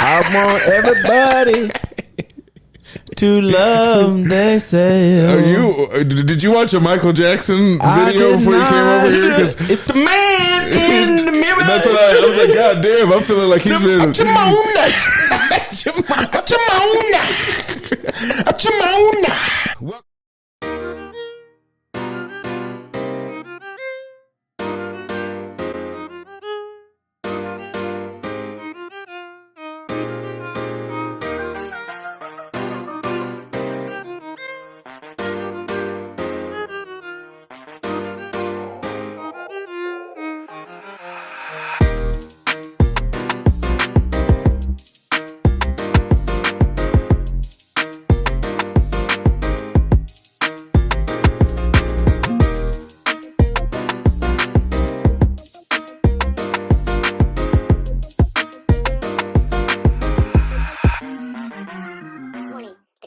I want everybody to love themselves. Did you watch a Michael Jackson video before you came over here? It's the man in the mirror. That's what I was like. God damn, I'm feeling like he's been. Well,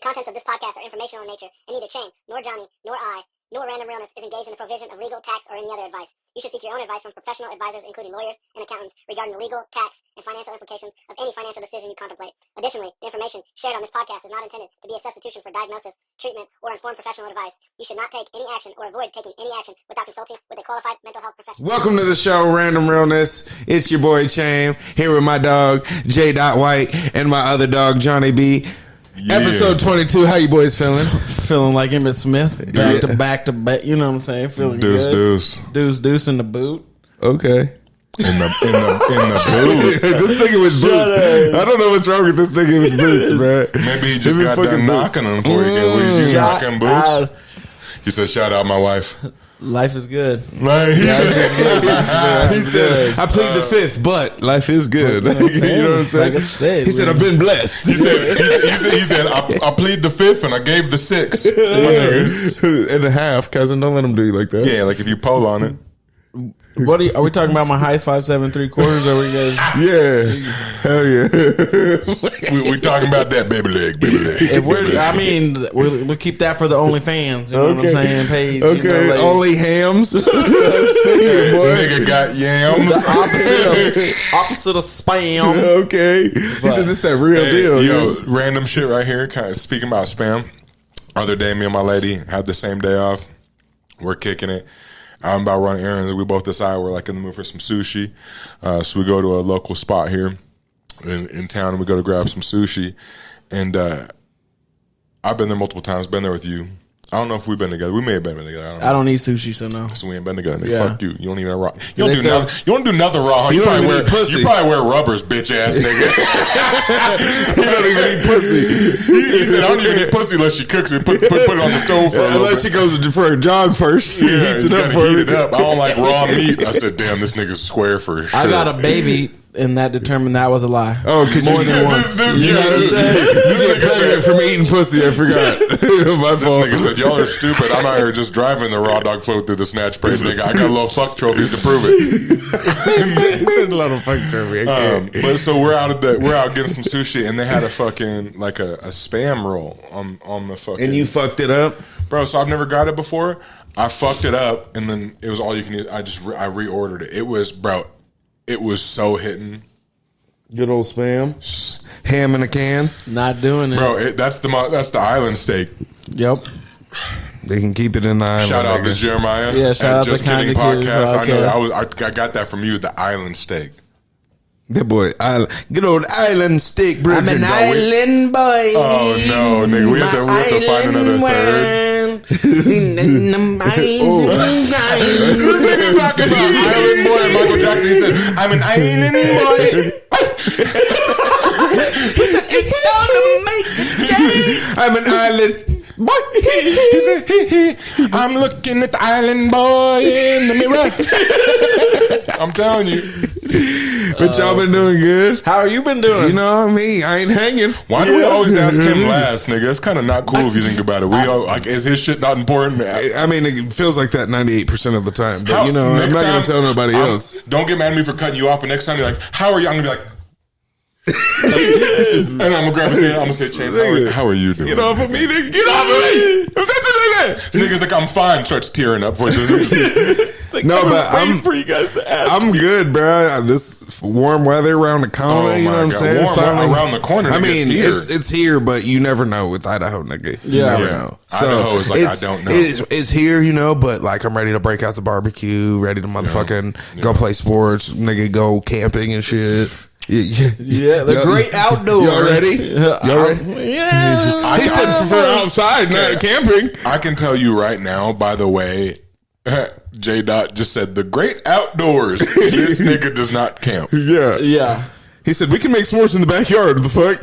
contents of this podcast are informational in nature, and neither Chain, nor Johnny, nor I, nor Random Realness is engaged in the provision of legal, tax, or any other advice. You should seek your own advice from professional advisors, including lawyers and accountants, regarding the legal, tax, and financial implications of any financial decision you contemplate. Additionally, the information shared on this podcast is not intended to be a substitution for diagnosis, treatment, or informed professional advice. You should not take any action or avoid taking any action without consulting with a qualified mental health professional. welcome to the show, Random Realness. It's your boy Chain, here with my dog J. White and my other dog Johnny B. Yeah. Episode 22. How you boys feeling? Feeling like Emmitt Smith. Back to back. You know what I'm saying? Feeling deuce, good. Deuce in the boot. Okay. In the boot. This nigga with boots. I don't know what's wrong with this nigga with boots, bro. Maybe he just got done knocking them before you get. You knocking boots? He said, "Shout out my wife." Life is good. He said, "I plead the fifth, but life is good." You know what I'm saying? Like I said, he said, "I've been blessed." He said, "I plead the fifth and I gave the six and a half." Cousin, don't let him do you like that. Yeah, like if you pull on it. What are we talking about? My height 5'7" 3/4? Or we guys? Yeah, hell yeah. we talking about that baby leg. If we'll keep that for the OnlyFans. You know what I'm saying? Page. Okay, you know, like, only hams. Nigga got yams. Opposite of spam. Okay, he said this that real deal. Yo, random shit right here. Kind of speaking about spam. Other day, me and my lady had the same day off. We're kicking it. I'm about running errands. We both decide we're like in the mood for some sushi. So we go to a local spot here in town and we go to grab some sushi. And I've been there multiple times, been there with you. I don't know if we've been together. We may have been together. I don't eat sushi, so no. So we ain't been together. Nigga. Yeah. Fuck you. You don't even rock. You don't do nothing wrong. You probably wear rubbers, bitch ass nigga. You don't even eat pussy. He said, "I don't even eat pussy unless she cooks it. Put it on the stove for a little unless bit. She goes for a jog first. Yeah, heat it up. I don't like raw meat." I said, "Damn, this nigga's square for sure." I got a baby, and that determined that was a lie. Oh, more than once. You know what I'm saying? You get pregnant from eating pussy. I forgot. My fault. This nigga said, "Y'all are stupid. I'm out here just driving the raw dog float through the snatch parade, nigga. I got a little fuck trophies to prove it." He said a little fuck trophy. But so we're out getting some sushi, and they had a fucking like a spam roll on the fucking. And you fucked it up, bro. So I've never got it before. I fucked it up, and then it was all you can eat. I reordered it. It was so hitting. Good old spam, ham in a can. Not doing it, bro. That's the island steak. Yep. They can keep it in the island. Shout out to Jeremiah. Yeah, shout out to Just Kinda Kidding podcast. Podcast. I got that from you. The island steak. Good boy, good old island steak. I'm an island boy. Oh no, nigga, we have to find another third. This nigga talking about island boy and Michael Jackson. He said, "I'm an island boy." He said, "It's gonna make a change." I'm an island boy. He said, "I'm looking at the island boy in the mirror." I'm telling you. But y'all been doing good. How are you been doing? You know me, I ain't hanging. Why do we always ask him last, nigga? It's kind of not cool if you think about it. Is his shit not important? I mean, it feels like that 98% of the time. But I'm not gonna tell nobody else. Don't get mad at me for cutting you off. But next time you're like, "How are you?" I'm gonna be like. And I'm gonna grab his hand. I'm gonna say, "Chain, how are you doing?" Get off of me, nigga. Get off of me. This nigga's like, "I'm fine." Starts tearing up. Like, No, I was but waiting I'm for you guys to ask. I'm me. good, bro. This warm weather around the corner. Oh you know my what I'm God. saying? Warm Finally- around the corner. I nigga, mean, it's here. it's here, but you never know with Idaho, nigga. You Yeah. never Yeah. know. Idaho is like, it's- I don't know. It's here, you know, but like I'm ready to break out the barbecue, ready to motherfucking go play sports, nigga, go camping and shit. Yeah, the great outdoors. Y'all ready? Y'all ready? Yeah. He said for outside, not camping. I can tell you right now, by the way, J. Dot just said the great outdoors. This nigga does not camp. Yeah. Yeah. He said we can make s'mores in the backyard. The fuck?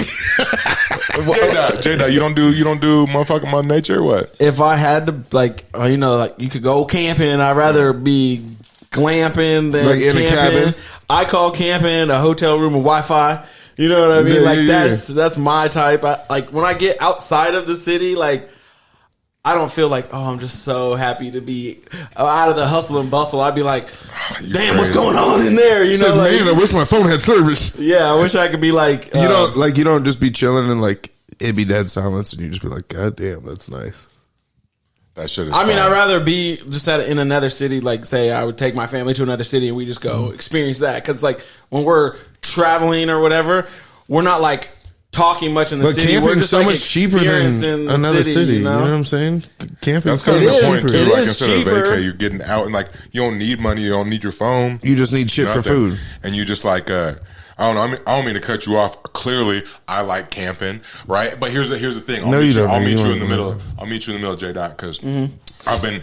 J. Dot, you don't do motherfucking Mother Nature or what? If I had to, like, you know, like you could go camping, I'd rather be glamping than Like in a camping. cabin? I call camping a hotel room with Wi-Fi. You know what I mean? Yeah, Like yeah, that's my type. Like when I get outside of the city, like I don't feel like, oh, I'm just so happy to be out of the hustle and bustle. I'd be like, damn, what's crazy. going on in there? You know, Said, like, man, I wish my phone had service. yeah, I wish I could be like, You don't just be chilling and like it'd be dead silence and you just be like, God damn, that's nice. That shit is I mean, fire. I'd rather be just in another city. Like, say, I would take my family to another city and we just go experience that. Because, like, when we're traveling or whatever, we're not like talking much in the But city. We're camping's just so like much cheaper experiencing than the another city. You know what I'm saying? Camping. That's kind of It the is. point too. It Like is instead of cheaper. vacay, you're getting out and like you don't need money, you don't need your phone. You just need shit for Nothing. food. And you just like I don't know. I don't mean to cut you off. Clearly, I like camping, right? But here's the thing. No, you don't. I'll meet You you in the don't. middle. I'll meet you in the middle, J. Dot, because I've been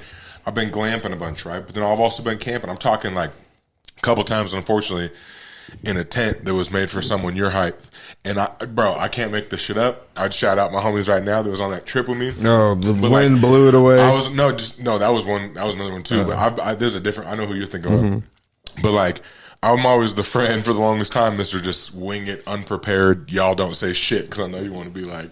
glamping a bunch, right? But then I've also been camping. I'm talking like a couple times, unfortunately, in a tent that was made for someone your height. And I can't make this shit up. I'd shout out my homies right now that was on that trip with me. No, the But, wind like, blew it away. That was one. That was another one too. But there's a different. I know who you're thinking of. But like, I'm always the friend for the longest time, Mister. Just wing it, unprepared. Y'all don't say shit because I know you want to be like.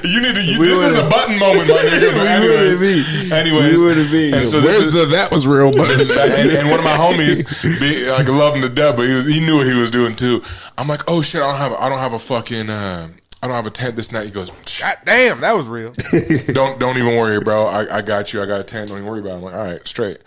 You need to. This is a button moment, my nigga. But anyways, We wouldn't be. And so Where's the that was real button? and one of my homies, like, love him to death, but he knew what he was doing too. I'm like, oh shit, I don't have a fucking. I don't have a tent this night. He goes, God damn, that was real. don't even worry, bro. I got you. I got a tent. Don't even worry about it. I'm like, all right, straight.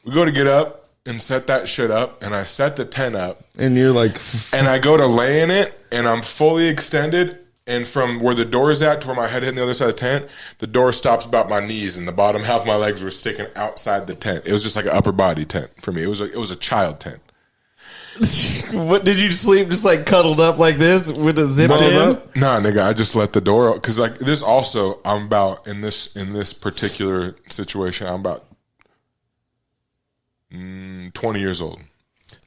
We go to get up and set that shit up, and I set the tent up, And you're like, and I go to lay in it, and I'm fully extended, and from where the door is at to where my head hit on the other side of the tent, the door stops about my knees, and the bottom half of my legs were sticking outside the tent. It was just like an upper body tent for me. It was a child tent. What did you sleep just like cuddled up like this with a zip in? Nah, nigga, I just let the door out because like this. Also, I'm about in this particular situation. I'm about 20 years old.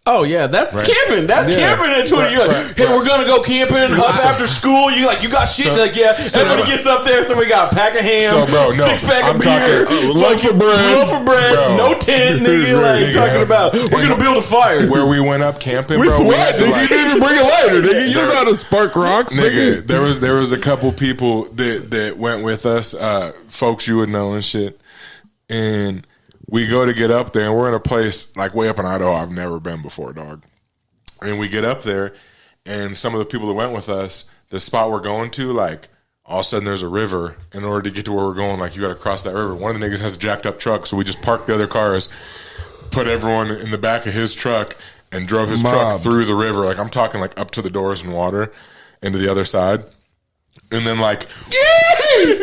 Oh yeah, that's camping. That's camping at 20. You're like, hey, we're gonna go camping up after school. You got shit. So- like, yeah. so Everybody no, gets up there. So we got a pack of ham, So, bro, no, 6-pack I'm of beer, talking- loaf of bread, Bro. no tent. Nigga, like Nigga. talking about we're gonna build a fire. Where we went up camping, with bro. we what? had to, Nigga, like- you didn't even bring a lighter, nigga. You don't know how to spark rocks, Nigga, nigga. there was a couple people that went with us, folks you would know and shit. And we go to get up there, and we're in a place like way up in Idaho I've never been before, dog. And we get up there, and some of the people that went with us, the spot we're going to, like, all of a sudden there's a river. In order to get to where we're going, like, you got to cross that river. One of the niggas has a jacked up truck, so we just parked the other cars, put everyone in the back of his truck, and drove his truck Mobbed. through the river. Like, I'm talking, like, up to the doors in water into the other side. And then, like,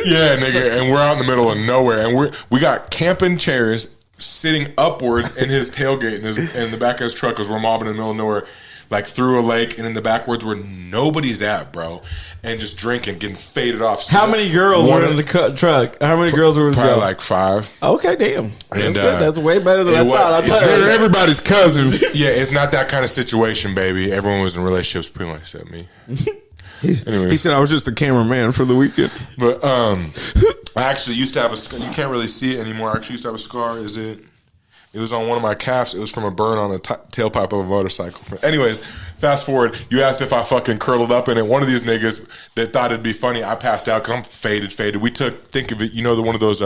yeah, nigga, and we're out in the middle of nowhere, and we got camping chairs sitting upwards in his tailgate in the back of his truck because we're mobbing in the middle of nowhere, like through a lake and in the backwards where nobody's at, bro, and just drinking, getting faded off. How many girls were in the truck? How many girls were in the Probably truck? like 5. Okay, damn. That's And, good. That's way better than I it was- thought. I it's thought They're everybody's cousin. Yeah, it's not that kind of situation, baby. Everyone was in relationships pretty much except me. Anyway, He said I was just the cameraman for the weekend. but I actually used to have a scar. You can't really see it anymore. I actually used to have a scar. It was on one of my calves. It was from a burn on a tailpipe of a motorcycle. Anyways, fast forward. You asked if I fucking curled up in it. One of these niggas that thought it'd be funny, I passed out because I'm faded. We think of it, you know, one of those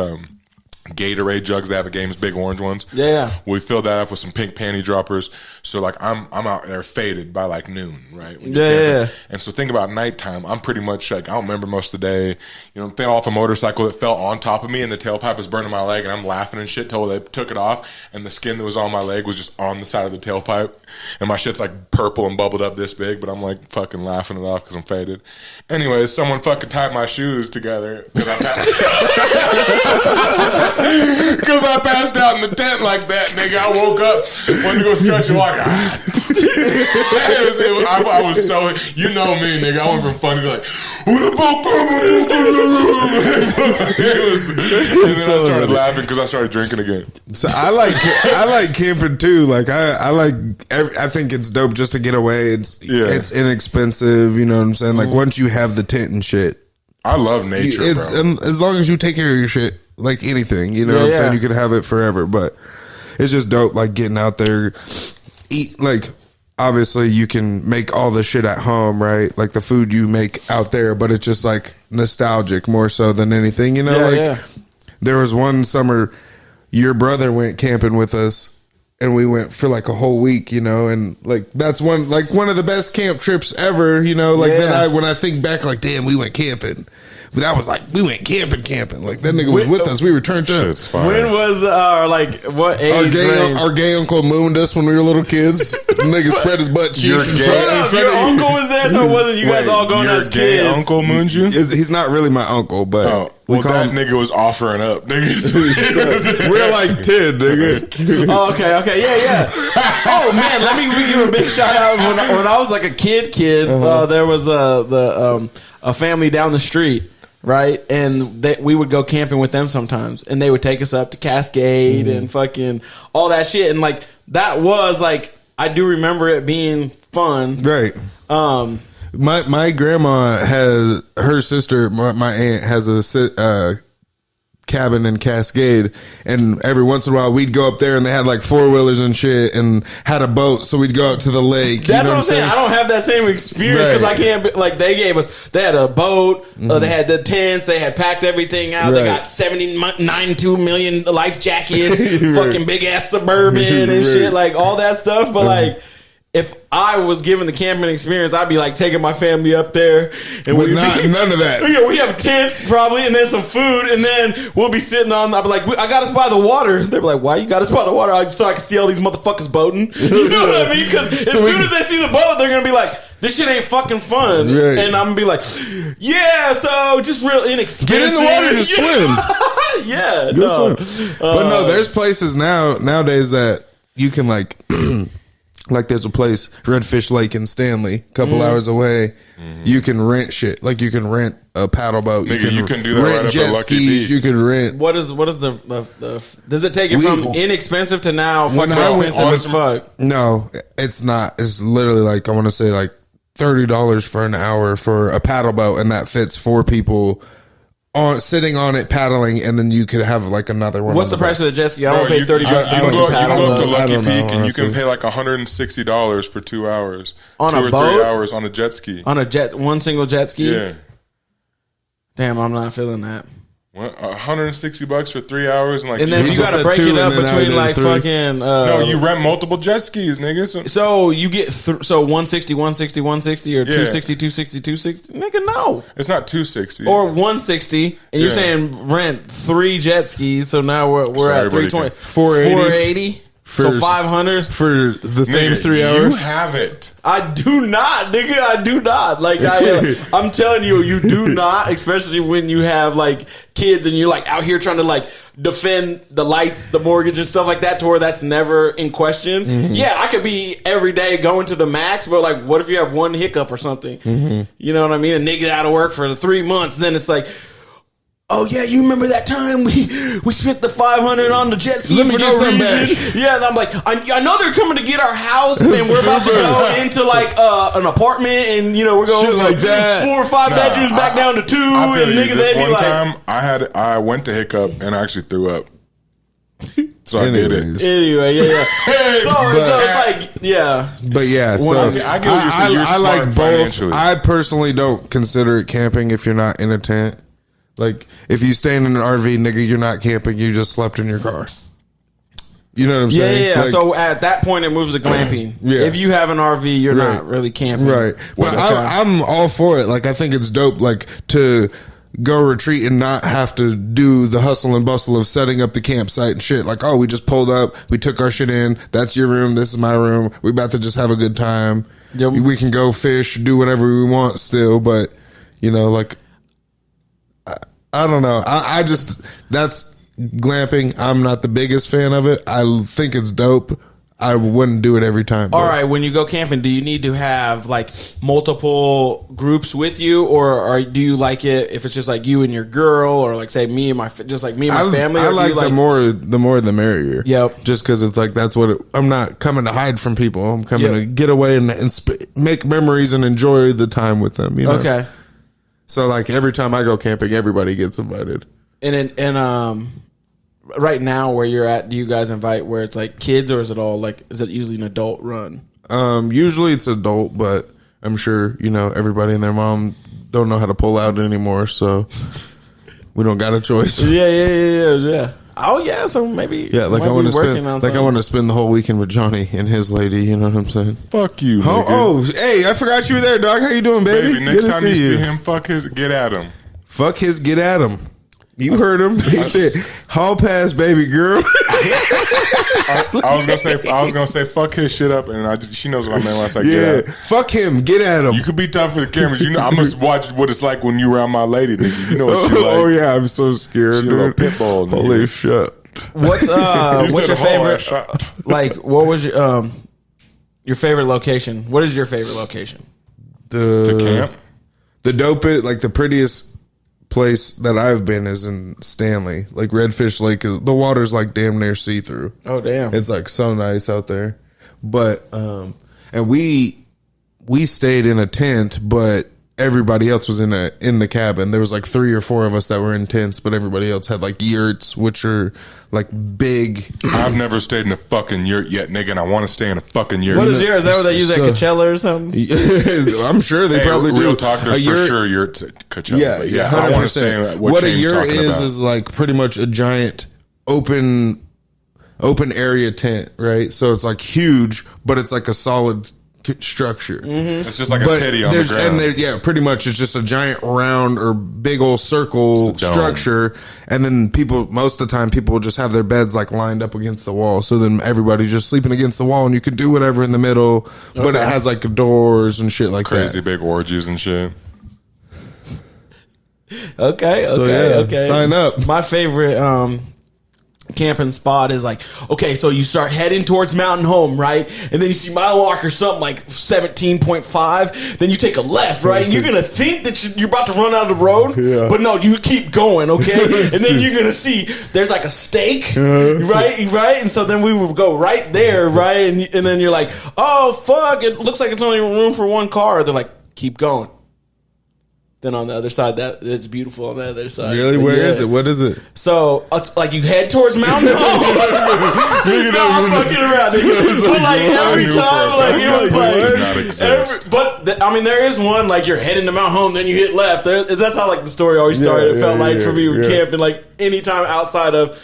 Gatorade jugs. They have the games, big orange ones. Yeah. We fill that up with some pink panty droppers. So like I'm out there faded by like noon, right? When Yeah, you're yeah. camping. And so think about nighttime. I'm pretty much like I don't remember most of the day. You know, fell off a motorcycle that fell on top of me, and the tailpipe was burning my leg, and I'm laughing and shit till they took it off, and the skin that was on my leg was just on the side of the tailpipe, and my shit's like purple and bubbled up this big, but I'm like fucking laughing it off because I'm faded. Anyways, someone fucking tied my shoes together because I passed out in the tent like that, nigga. I woke up, went to go stretch and walk. I was so, you know me, nigga. I went from funny to like, who the fuck? And then I started laughing because I started drinking again. So I like camping too. Like I think it's dope just to get away. It's inexpensive. You know what I'm saying? Like once you have the tent and shit, I love nature, bro. And as long as you take care of your shit, like anything, you know what I'm saying? You could have it forever, but it's just dope. Like getting out there, eat like. Obviously, you can make all the shit at home, right? Like the food you make out there, but it's just like nostalgic more so than anything, you know? There was one summer, your brother went camping with us, and we went for like a whole week, you know? And like that's one of the best camp trips ever, you know? Like when I think back, like damn, we went camping. But that was like we went camping. Like that nigga was with us. We were turned up. When was like what age? Our gay uncle mooned us when we were little kids. The nigga spread his butt cheeks in front Your of uncle was there, so it wasn't you guys all going as gay kids. Uncle mooned you? He's not really my uncle, but that nigga was offering up. Nigga. We're like 10, nigga. Oh, okay, yeah. Oh man, let me give you a big shout out. When I was like a kid, there was a family down the street. Right, and we would go camping with them sometimes, and they would take us up to Cascade and fucking all that shit, and like that was like I do remember it being fun. Right. My grandma has her sister. My aunt has a cabin in Cascade, and every once in a while we'd go up there, and they had like 4-wheelers and shit, and had a boat, so we'd go out to the lake. That's what I'm saying. I don't have that same experience because I can't. Like they had a boat, they had the tents, they had packed everything out. They got 2 million life jackets, fucking big ass Suburban and shit, like all that stuff. But like. If I was given the camping experience, I'd be like taking my family up there, and none of that. We have tents probably, and then some food, and then we'll be sitting on. I'll be like, I got us by the water. They'll be like, why you got us by the water? So I can see all these motherfuckers boating. You know what I mean? Because as soon as they see the boat, they're gonna be like, this shit ain't fucking fun, and I'm gonna be like, yeah. So just real inexpensive. Get in the water to swim. Yeah, go swim. But no, there's places nowadays that you can like. Like there's a place, Redfish Lake in Stanley, a couple hours away. You can rent shit. Like you can rent a paddle boat. You can do that rent right up jet at Lucky skis. Beach. You can rent. What is the does it take it from inexpensive to now fucking expensive as fuck? No, it's not. It's literally like I want to say like $30 for an hour for a paddle boat, and that fits 4 people. Sitting on it paddling, and then you could have like another one. What's the price of the jet ski? I don't pay $30 You can go up to Lucky Peak, and honestly. you can pay like $160 for 2 hours, on 2 a or boat? 3 hours on a jet ski. On one single jet ski. Yeah. Damn, I'm not feeling that. What, $160 for 3 hours, and like And then you gotta break it up between like fucking. No, you rent multiple jet skis, nigga. So you get so 160, 160, 160, or 260, 260, 260. Nigga, no. It's not 260 or 160, and you're saying rent 3 jet skis. So now we're at 320, 480. So 500 for the same nigga, 3 hours. You have it. I do not, nigga. I do not. Like I'm telling you, you do not. Especially when you have like kids and you're like out here trying to like defend the lights, the mortgage, and stuff like that. To where that's never in question. Yeah, I could be every day going to the max, but like, what if you have one hiccup or something? You know what I mean? A nigga out of work for 3 months, then it's like. Oh yeah, you remember that time we spent the $500 on the jet ski for no reason? Yeah, and I'm like, I know they're coming to get our house, and we're about to go into like an apartment, and you know we're going like that. 4 or 5 bedrooms back down to 2, and niggas they'd be like. Time I went to hiccup and I actually threw up. So I did it. Anyway, yeah. So it's like, yeah. But yeah, so I get what you're saying. You're smart like financially. both. I personally don't consider it camping if you're not in a tent. Like, if you stay in an RV, nigga, you're not camping. You just slept in your car. You know what I'm saying? Yeah. Like, So at that point, it moves to glamping. Yeah. If you have an RV, you're not really camping. Right. But I'm all for it. Like, I think it's dope, like, to go retreat and not have to do the hustle and bustle of setting up the campsite and shit. Like, oh, we just pulled up, we took our shit in. That's your room. This is my room. We about to just have a good time. Yep. We can go fish, do whatever we want still. But, you know, like, I don't know. I just, that's glamping. I'm not the biggest fan of it. I think it's dope. I wouldn't do it every time. All right, when you go camping, do you need to have like multiple groups with you, or do you like it if it's just like you and your girl, or like say me and my family? I like the more the merrier. Yep. Just because it's like that's what I'm not coming to hide from people. I'm coming to get away and make memories and enjoy the time with them. You know? Okay. So like every time I go camping, everybody gets invited. And right now where you're at, do you guys invite where it's like kids, or is it usually an adult run? Usually it's adult, but I'm sure, you know, everybody and their mom don't know how to pull out anymore, so we don't got a choice. Yeah. Oh yeah, so maybe I want to spend the whole weekend with Johnny and his lady, you know what I'm saying? Fuck you, nigga. Oh, hey, I forgot you were there, dog. How you doing, baby? Next time you see him, get at him. Fuck his get at him. You heard him. He said, "Hall pass, baby girl." I was gonna say, fuck his shit up, and she knows what I meant when I said get at him. Fuck him, get at him. You could be tough for the cameras. You know, I'm gonna watch what it's like when you around my lady. Nigga. You know what she like. Oh yeah, I'm so scared. She a little pit bull. Holy shit. What's your favorite? Like, what was your favorite location? What is your favorite location? To camp. The dopest, like the prettiest place that I've been is in Stanley, like Redfish Lake. The water's like damn near see through. Oh damn! It's like so nice out there. But and we stayed in a tent, but everybody else was in the cabin. There was like 3 or 4 of us that were in tents, but everybody else had like yurts, which are like big. I've never stayed in a fucking yurt yet, nigga, and I want to stay in a fucking yurt. What is yours? Is that what they use at Coachella or something? I'm sure they probably real do. talk, there's for sure yurts at Coachella. Yeah, I want to stay. What a yurt is like pretty much a giant open area tent, right? So it's like huge, but it's like a solid structure. Mm-hmm. It's just like a teddy on the ground. And pretty much it's just a giant round or big old circle structure. And then most of the time people will just have their beds like lined up against the wall. So then everybody's just sleeping against the wall and you can do whatever in the middle, but it has like doors and shit like crazy big orgies and shit. Okay. Sign up. My favorite camping spot is like, okay, so you start heading towards Mountain Home, right? And then you see mile marker something like 17.5. Then you take a left, right? And you're going to think that you're about to run out of the road. Yeah. But no, you keep going, okay? And then you're going to see there's like a stake, right? And so then we would go right there, right? And then you're like, oh, fuck, it looks like it's only room for one car. They're like, keep going. Then on the other side, it's beautiful on the other side. Really? Where is it? What is it? So, like, you head towards Mountain Home. No, I'm fucking around. But, like, every time, like, it was like... I mean, there is one, like, you're heading to Mount Home, then you hit left. That's how, like, the story always started. It felt like for me with camping, like, anytime outside of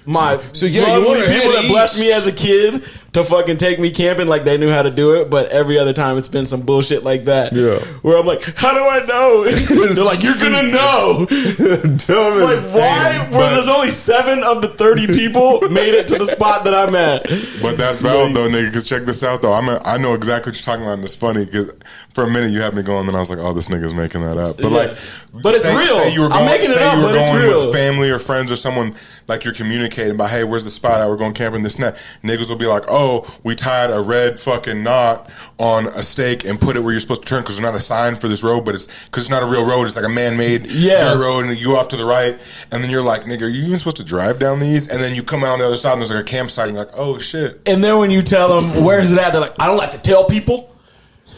my lovely people that blessed me as a kid to fucking take me camping, like they knew how to do it, but every other time it's been some bullshit like that. Yeah. Where I'm like, how do I know? They're like, you're gonna know. Like, why were there's only 7 of the 30 people made it to the spot that I'm at? But that's valid though, nigga, because check this out though. I know exactly what you're talking about, and it's funny because for a minute you had me going, then I was like, oh, this nigga's making that up. But but it's real. Say you were going, I'm making it up, but it's real. With family or friends or someone, like you're communicating about, hey, where's the spot at? We're going camping, this and that. Niggas will be like, oh, we tied a red fucking knot on a stake and put it where you're supposed to turn because there's not a sign for this road, but it's because it's not a real road. It's like a man-made dirt road, and you go off to the right, and then you're like, nigga, are you even supposed to drive down these? And then you come out on the other side, and there's like a campsite, and you're like, oh, shit. And then when you tell them, where's it at? They're like, I don't like to tell people.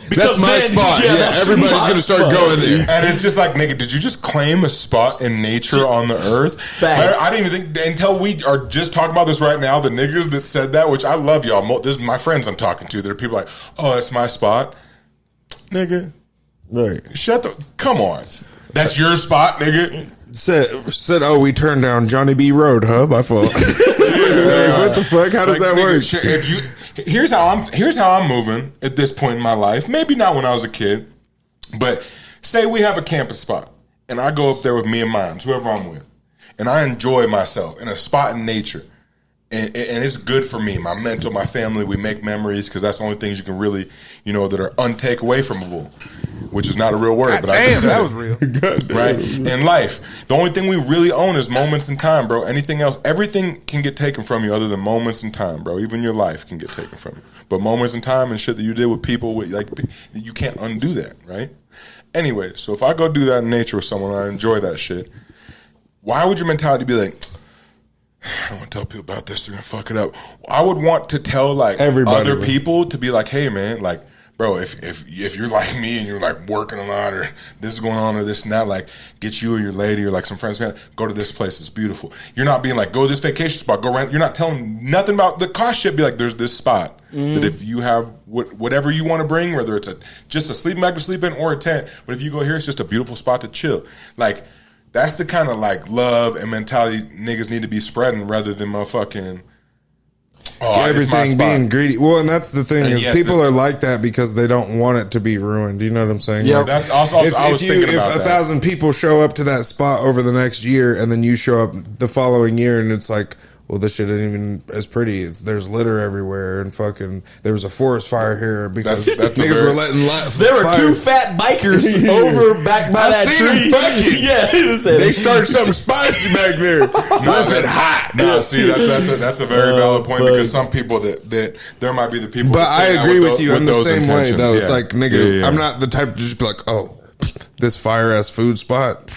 Because that's my spot. Yeah, everybody's going to start going there. And it's just like, nigga, did you just claim a spot in nature on the earth? Facts. I didn't even think, until we are just talking about this right now, the niggas that said that, which I love y'all. This is my friends I'm talking to. There are people like, oh, that's my spot. Nigga. Right. Come on. That's your spot, nigga. said, "Oh, we turned down Johnny B. Road, huh?" By fault. Like, what the fuck? How does that work? Here's how I'm moving at this point in my life. Maybe not when I was a kid, but say we have a camping spot, and I go up there with me and mine, whoever I'm with, and I enjoy myself in a spot in nature. And it's good for me, my mental, my family. We make memories because that's the only things you can really, that are untake away from a which is not a real word. But I just said that was real. Right? In life, the only thing we really own is moments in time, bro. Anything else, everything can get taken from you other than moments in time, bro. Even your life can get taken from you. But moments in time and shit that you did with people, you can't undo that, right? Anyway, so if I go do that in nature with someone, I enjoy that shit. Why would your mentality be like, I don't want to tell people about this, they're going to fuck it up. I would want to tell other people to be like, hey man, bro, if you're like me and you're working a lot or this is going on or this and that, get you or your lady or some friends, man, go to this place, it's beautiful. You're not being go to this vacation spot, go around. You're not telling nothing about the cost shit. Be like, there's this spot that if you have whatever you want to bring, whether it's just a sleeping bag to sleep in or a tent, but if you go here, it's just a beautiful spot to chill. That's the kind of love and mentality niggas need to be spreading rather than motherfucking everything being greedy. Well, and that's the thing is people are like that because they don't want it to be ruined. You know what I'm saying? Yeah, that's also I was thinking about that. If 1,000 people show up to that spot over the next year, and then you show up the following year, and it's like, well, this shit isn't even as pretty. There's litter everywhere, and there was a forest fire here because niggas were letting there were two fat bikers over back by that tree. Yeah, they started something spicy back there. Nothing hot. No, see, that's a very valid point because some people that there might be the people. But I agree with you in the same way, though. Yeah. It's like, nigga, I'm not the type to just be like, oh, this fire ass food spot.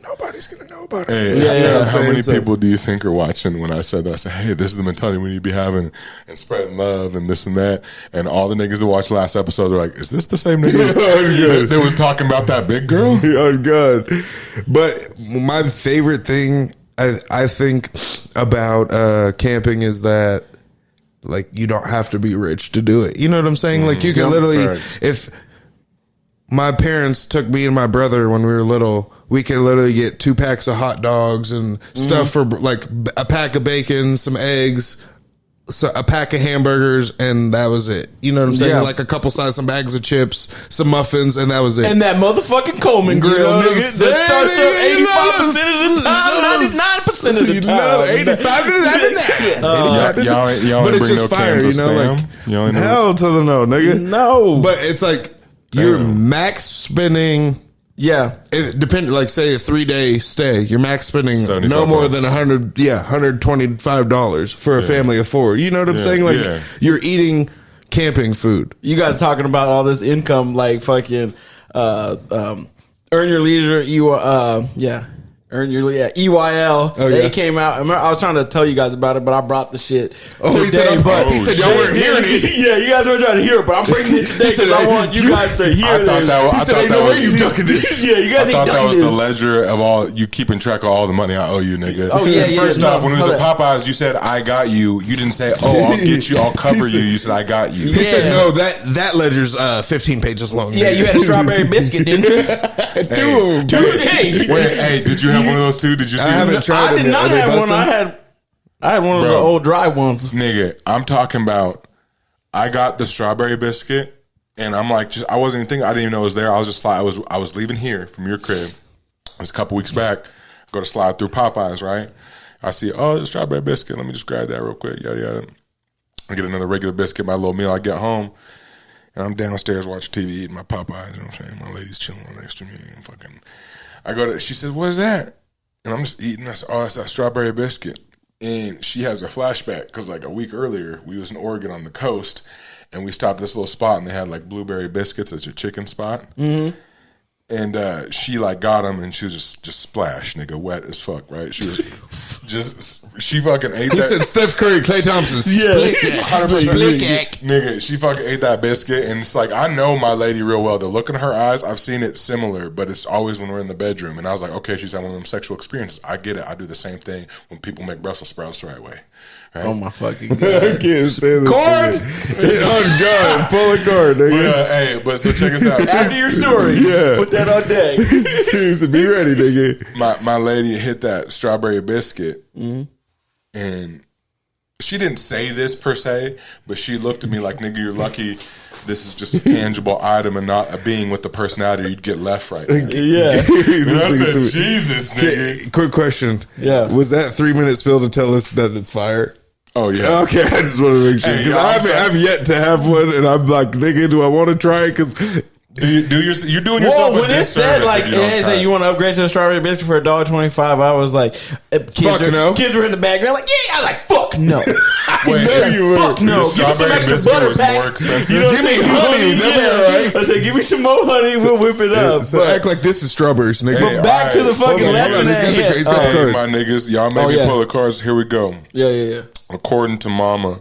Nobody's gonna know about it. How many people do you think are watching when I said that? I said, hey, this is the mentality we need to be having and spreading love and this and that. And all the niggas that watched last episode are like, is this the same niggas that was talking about that big girl? Oh, God. But my favorite thing I think about camping is that you don't have to be rich to do it. You know what I'm saying? You can literally, if my parents took me and my brother when we were little, we could literally get 2 packs of hot dogs and stuff for a pack of bacon, some eggs, a pack of hamburgers, and that was it. You know what I'm saying? Yeah. A couple sides, some bags of chips, some muffins, and that was it. And that motherfucking Coleman grill, nigga, that starts up 85% of the time, 99% of the time. 85 to 99. Y'all but ain't it's bring just no fire, cans you of know? Spam? Hell to the no, nigga. No. But it's you're max spending. Yeah, it depends. Say a 3-day stay, you're max spending no more than $125 for a family of 4. You know what I'm saying? You're eating camping food. You guys talking about all this income, fucking earn your leisure. Earn your EYL. Oh, they came out. I was trying to tell you guys about it, but I brought the shit. He said y'all weren't hearing it. Yeah, you guys weren't trying to hear it, but I'm bringing it today because I want you guys to hear this. He said, "Ain't no way you ducking this." Yeah, you guys I ain't thought that ducking was this. the ledger of all you keeping track of all the money I owe you, nigga. Oh yeah. First off, when it was at Popeyes, you said I got you. You didn't say, "Oh, I'll get you. I'll cover you." You said I got you. He said, "No, that ledger's 15 pages long." Yeah, you had a strawberry biscuit, didn't you? Hey, did you have one of those too? Did you see? I haven't tried. I did not have one. I had one of the old dry ones. Nigga, I'm talking about. I got the strawberry biscuit, and I'm I wasn't even thinking. I didn't even know it was there. I was just I was leaving here from your crib. It was a couple weeks back. Go to slide through Popeyes, right? I see, the strawberry biscuit. Let me just grab that real quick. Yada yada. I get another regular biscuit, my little meal. I get home, and I'm downstairs watching TV, eating my Popeyes. You know what I'm saying? My lady's chilling next to me. And I go to. She says, "What is that?" And I'm just eating. I said, "Oh, it's that strawberry biscuit." And she has a flashback because a week earlier we was in Oregon on the coast, and we stopped at this little spot and they had blueberry biscuits. It's a chicken spot. Mm-hmm. And she got them and she was just splashed, nigga, wet as fuck, right? She was she fucking ate that. He said Steph Curry, Klay Thompson. Yeah. 100%. Nigga, she fucking ate that biscuit, and it's I know my lady real well. The look in her eyes, I've seen it similar, but it's always when we're in the bedroom. And I was like, okay, she's had one of them sexual experiences. I get it. I do the same thing when people make Brussels sprouts the right way. Right? Oh my fucking I god! can't stand this. Cord! On gun. Pull a cord, nigga. But so check us out. After your story, Yeah. put that on deck. Seriously, be ready, nigga. My lady hit that strawberry biscuit, and she didn't say this per se, but she looked at me like, nigga, you're lucky this is just a tangible item and not a being with the personality you'd get left right now. Yeah. And I said, Jesus, nigga. Quick question. Yeah. Was that 3-minute spill to tell us that it's fire? Oh, yeah. Okay, I just want to make sure. Hey, Because I've yet to have one, and I'm like, nigga, do I want to try it? Because You're doing yourself Well, a when it said disservice like if you don't it try said you want to upgrade to a strawberry biscuit for $1.25, I was like, Fuck no. Kids were in the background like, yeah, I was like, fuck no. Wait, know you were. Fuck no. The Give me some strawberry extra biscuit butter was more packs. expensive. You know what I'm Give me saying? honey, that'll be all right. I said, give me some more honey. We'll whip it up. so But act like this is strawberries, nigga. Hey, back to the fucking Hold on, lesson hold on. at He's got the- hand. he's got the Oh, code. Hey, my niggas, y'all made me yeah. pull the cards. Here we go. yeah. According to Momma,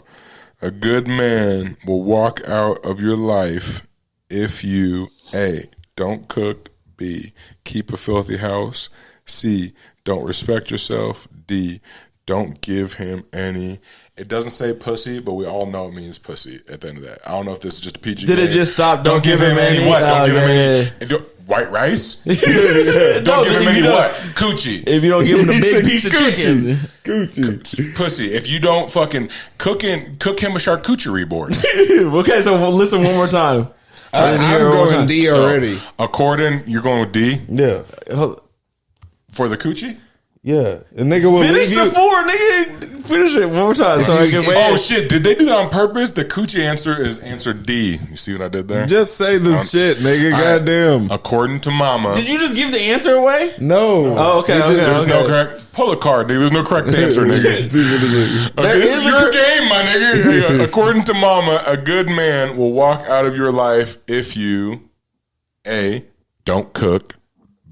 a good man will walk out of your life if you A, don't cook, B, keep a filthy house, C, don't respect yourself, D, don't give him any. It doesn't say pussy, but we all know it means pussy at the end of that. I don't know if this is just a PG. Did it game. just stop? Don't give him any? what? Oh, Don't give him yeah, any. yeah. And white rice? Don't No, give him if any you don't- what? Coochie. If you don't give him the He big said piece of coochie. chicken. Gucci. Pussy. If you don't fucking cook him a charcuterie board. Okay, so listen one more time. I didn't hear it I'm one more going time. D So, already. according, you're going with D Yeah. for the coochie? Yeah. The nigga will Finish leave the you. four, nigga. Finish it one more time so I can wait. Oh shit! Did they do that on purpose? The coochie answer is answer D. You see what I did there? Just say the shit, nigga. All right. Goddamn. According to Momma, Did you just give the answer away? No. Oh, okay, okay. there's no correct. Pull a card, dude. There's no correct answer, nigga. There This is is a your cor- game, my nigga. According to Momma, a good man will walk out of your life if you A, don't cook,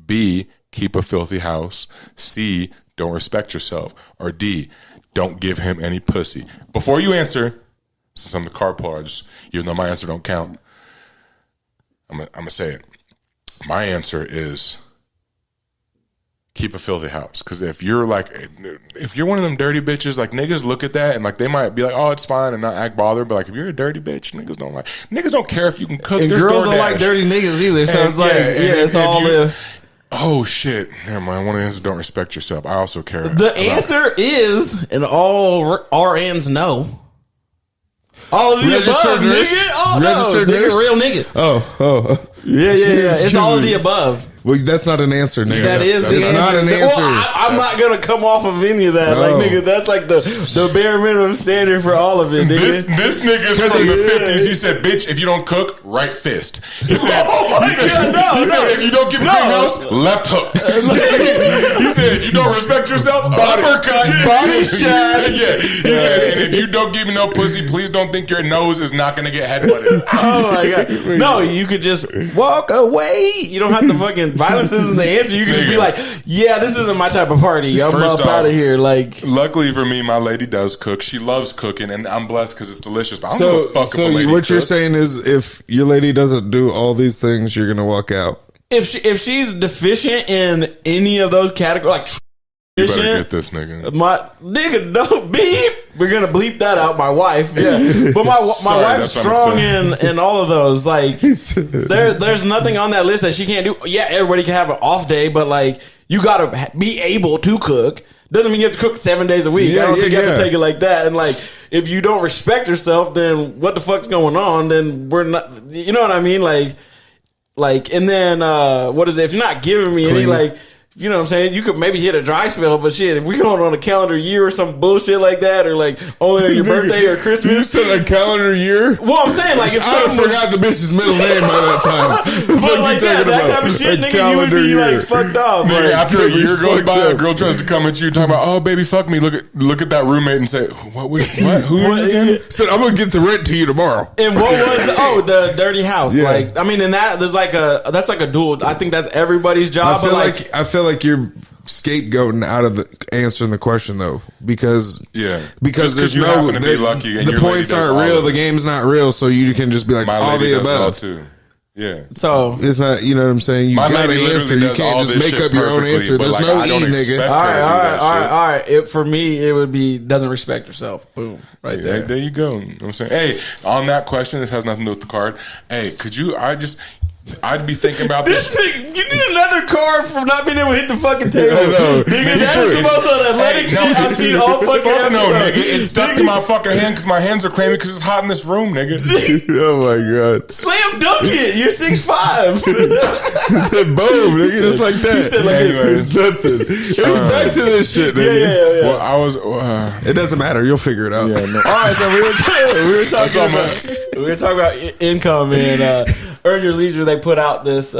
B, keep a filthy house, C, don't respect yourself, or D, don't give him any pussy. Before you answer, since I'm the card puller, even though my answer don't count, I'm gonna say it. My answer is keep a filthy house. Because if you're one of them dirty bitches, like niggas look at that and like they might be like, oh, it's fine and not act bothered. But like if you're a dirty bitch, niggas don't care if you can cook. And There's girls don't DoorDash. like dirty niggas either. So And, it's like, and it's all you- the. Oh shit! Never mind. One of the answers: don't respect yourself. I also care. The about- answer is, and all RNs know. All of the Registered above, nurse? nigga. Oh, Registered no, nigga, nurse? real nigga. Oh. Yeah. It's all of the above. Well, that's not an answer, nigga. That is that's the it's answer. not an answer. Well, I'm not gonna come off of any of that. No. Like, nigga, that's like the bare minimum standard for all of it, nigga. This nigga's from the 50s. He said, "Bitch, if you don't cook, right fist." He said, Oh my he said, God, no, he said, no. if you don't give a No. clean house, left hook. He said, if you don't respect yourself, uppercut, body shot. Yeah. He said, and if you don't give me no pussy, please don't think your nose is not gonna get headbutted. Oh my god! No, you could just walk away. You don't have to fucking violence isn't the answer. You can just be Nigga. like, "Yeah, this isn't my type of party. I'm First up off, out of here." Like, Luckily for me, my lady does cook. She loves cooking, and I'm blessed because it's delicious. But I don't So, give a fuck if a so lady what you're cooks. saying is, if your lady doesn't do all these things, you're gonna walk out. if she's deficient in any of those categories, like You better deficient, get this nigga. my nigga, don't beep. We're gonna bleep that out. My wife, yeah, but my Sorry, wife's that's what I'm strong saying. in all of those. Like, there's nothing on that list that she can't do. Yeah, everybody can have an off day, but like, you gotta be able to cook. Doesn't mean you have to cook 7 days a week. Yeah, I don't think you have yeah. to take it like that. And like, if you don't respect yourself, then what the fuck's going on? Then we're not. You know what I mean? Like, and then what is it? If you're not giving me any, Clean. like, you know what I'm saying? You could maybe hit a dry spell, but shit, if we're going on a calendar year or some bullshit like that, or like only on your birthday or You Christmas. said a calendar year. Well, I'm saying, like, if I something was, forgot the bitch's middle name by that time. but like that type of shit, nigga, you would be like fucked off. Nigga, Like, after a year goes fucked by, a up. girl tries to come at you talking about, "Oh, baby, fuck me." Look at that roommate and say, "What? Who are you again?" Said I'm gonna get the rent to you tomorrow. and what was the dirty house? Yeah. Like, I mean, in that there's like that's like a dual. I think that's everybody's job. I feel like you're scapegoating out of the answering the question though, because Just there's you no happen to be lucky and the your lady points does aren't all real. of The it. game's not real, so you can just be like My all lady the does it all above. too. Yeah. So it's not, you know what I'm saying? You My got lady an literally answer. You does all can't just this make shit up your own perfectly, answer. but, There's like, no I don't nigga. expect all her right, to do all right, that all right, shit. all right. For me, it would be doesn't respect yourself. Boom, right there. There you go. You know what I'm saying? Hey, on that question, this has nothing to do with the card. Hey, could you? I'd be thinking about This this. thing, you need another card for not being able to hit the fucking table. I know. Nigga, that is the most unathletic shit I've seen all fucking Fuck no, episode. nigga. It's stuck to my fucking hand because my hands are clammy because it's hot in this room, nigga. Oh my god! Slam dunk it. You're 6'5". Boom, nigga, just like that. You said like Anyways. It's nothing. Back to this shit, nigga. yeah. Well, I was. It doesn't matter. You'll figure it out. Yeah, no. All right, so we were talking about income and Earn Your Leisure. They put out this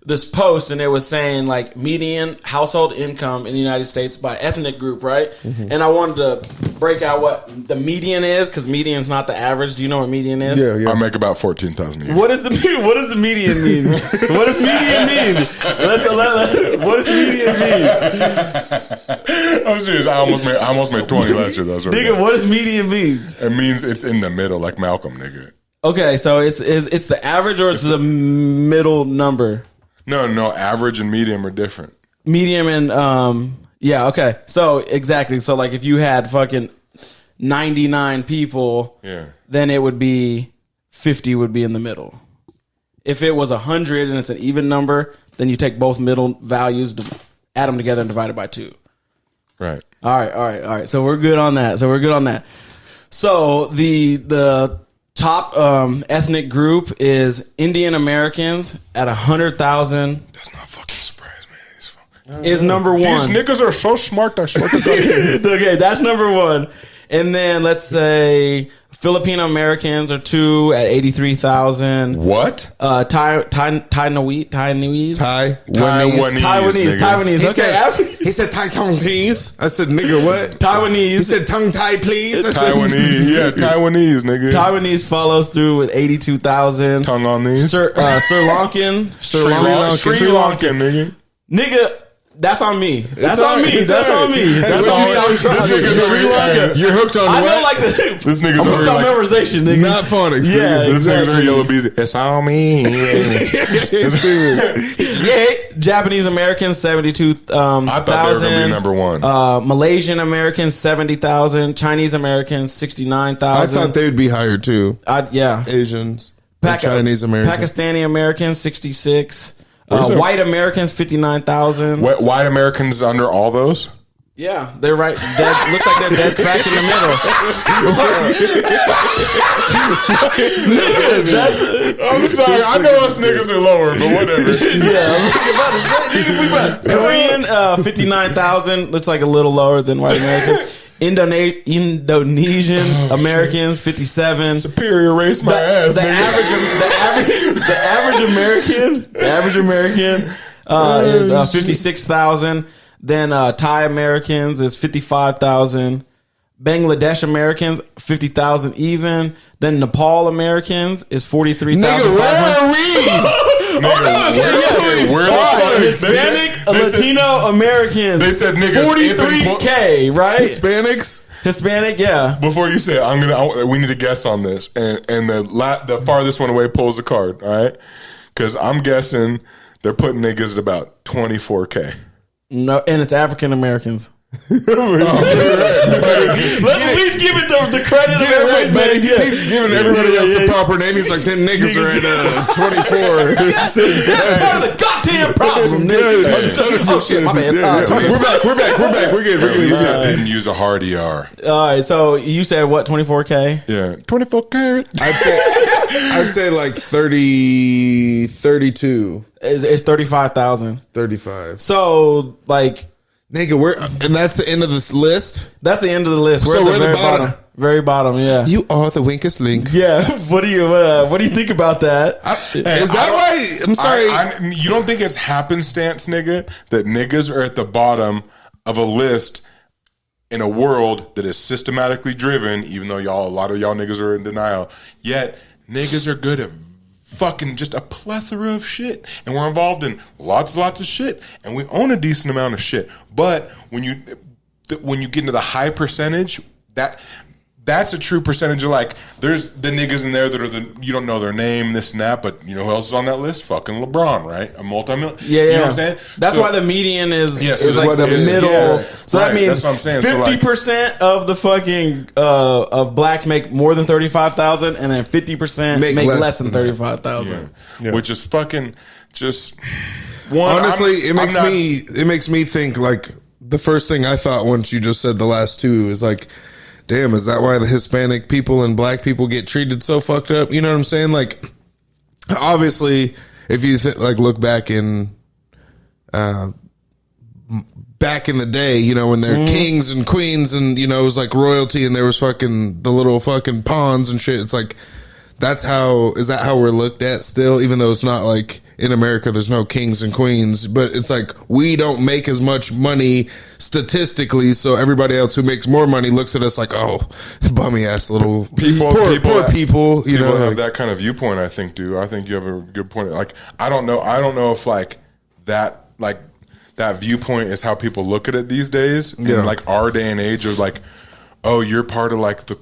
this post, and it was saying like median household income in the United States by ethnic group, right? Mm-hmm. And I wanted to break out what the median is because median's not the average. Do you know what median is? Yeah. I make about 14,000 a year. What does the median mean? What does median mean? What does median mean? I'm serious. I almost made 20 last year. That's right. Nigga, what does median mean? It means it's in the middle, like Malcolm, nigga. Okay, so it's the average or it's the middle number? No. Average and medium are different. Medium and yeah, okay. So exactly. So like if you had fucking 99 people, then it would be 50 would be in the middle. If it was 100 and it's an even number, then you take both middle values, add them together and divide it by 2. Right. All right. So we're good on that. So the top ethnic group is Indian Americans at 100,000. That's not fucking surprise, man. Is number one. These niggas are so smart. I swear to God. Okay, that's number one. And then let's say Filipino Americans are 2 at 83,000. What? Taiwanese. Nigga. Okay, He said Taiwanese. I said, nigga, what? Taiwanese. He said tongue tie, please. I said, Taiwanese. Yeah, Taiwanese, nigga. Taiwanese follows through with 82,000. Tongue on these. Sri Lankan. Sri Lankan, nigga. Nigga, that's on me. That's all on right. me. It's That's all on right. me. That's all on me. right. I'm trying This nigga's Sri already- Lanka. You're hooked on I what? know like the. This nigga's I'm hooked already on like- memorization, nigga. Not phonics. Yeah, nigga. This nigga's exactly. already yellow bees. It's on me. Yeah, Japanese Americans 72,000. I thought they were gonna be number one. Malaysian Americans 70,000. Chinese Americans 69,000. I thought they would be higher too. Yeah. Asians, and Chinese Americans. Pakistani Americans 66. Where's that? White Americans 59,000. White Americans under all those? Yeah, they're right. Looks like they're dead smack in the middle. I'm sorry. I know us niggas are lower, but whatever. Korean 59,000. Looks like a little lower than white American. Indonesian Americans 57. Superior race, my ass. The nigga. average American is 56,000. Then Thai Americans is 55,000. Bangladesh Americans 50,000 even. Then Nepal Americans is 43,500. Nigga, where are we? Where the fuck? Hispanic Latino Americans. They said niggas. 43K, right? Hispanics? Hispanic, yeah. Before you say it, we need to guess on this, and the farthest one away pulls the card. All right, because I'm guessing they're putting niggas at about 24K. No, and it's African Americans. Let's at least give it the credit of everybody's name. Yeah. He's giving everybody else the proper name. He's like, 10 niggas are at 24. That's part of the goddamn problem, nigga. Oh shit, my bad. We're back. We're good. At least I didn't use a hard ER. All right, so you said what, 24K? Yeah, 24K. I'd say like 30, 32, It's 35,000. 35. So like, Nigga, and that's the end of this list? that's the end of the list. We're So at the we're very the bottom. bottom. Very bottom, yeah. You are the weakest link. Yeah. What do you think about that? Is that right? I'm sorry. You don't think it's happenstance, nigga, that niggas are at the bottom of a list in a world that is systematically driven, even though a lot of y'all niggas are in denial, yet niggas are good at fucking just a plethora of shit, and we're involved in lots of shit, and we own a decent amount of shit. But when you get into the high percentage, that's a true percentage of like, there's the niggas in there that are you don't know their name, this and that, but you know who else is on that list? Fucking LeBron, right? A multi-million. Yeah, you know what I'm saying? That's why the median is like the is, middle. Yeah, so right, that means that's what I'm saying. 50% of the fucking of blacks make more than 35,000, and then 50% make less than 35,000. Yeah. Which is fucking just one. Honestly, it makes me think like the first thing I thought once you just said the last two is like, damn, is that why the Hispanic people and black people get treated so fucked up? You know what I'm saying? Like, obviously, if you look back in the day, you know, when they're kings and queens and, you know, it was like royalty and there was fucking the little fucking pawns and shit. It's like, is that how we're looked at still? Even though it's not like in America, there's no kings and queens, but it's like we don't make as much money statistically, so everybody else who makes more money looks at us like, oh, bummy ass little poor people. You know, have that kind of viewpoint. I think, dude. I think you have a good point. Like, I don't know if like that viewpoint is how people look at it these days. In like our day and age of like, oh, you're part of like the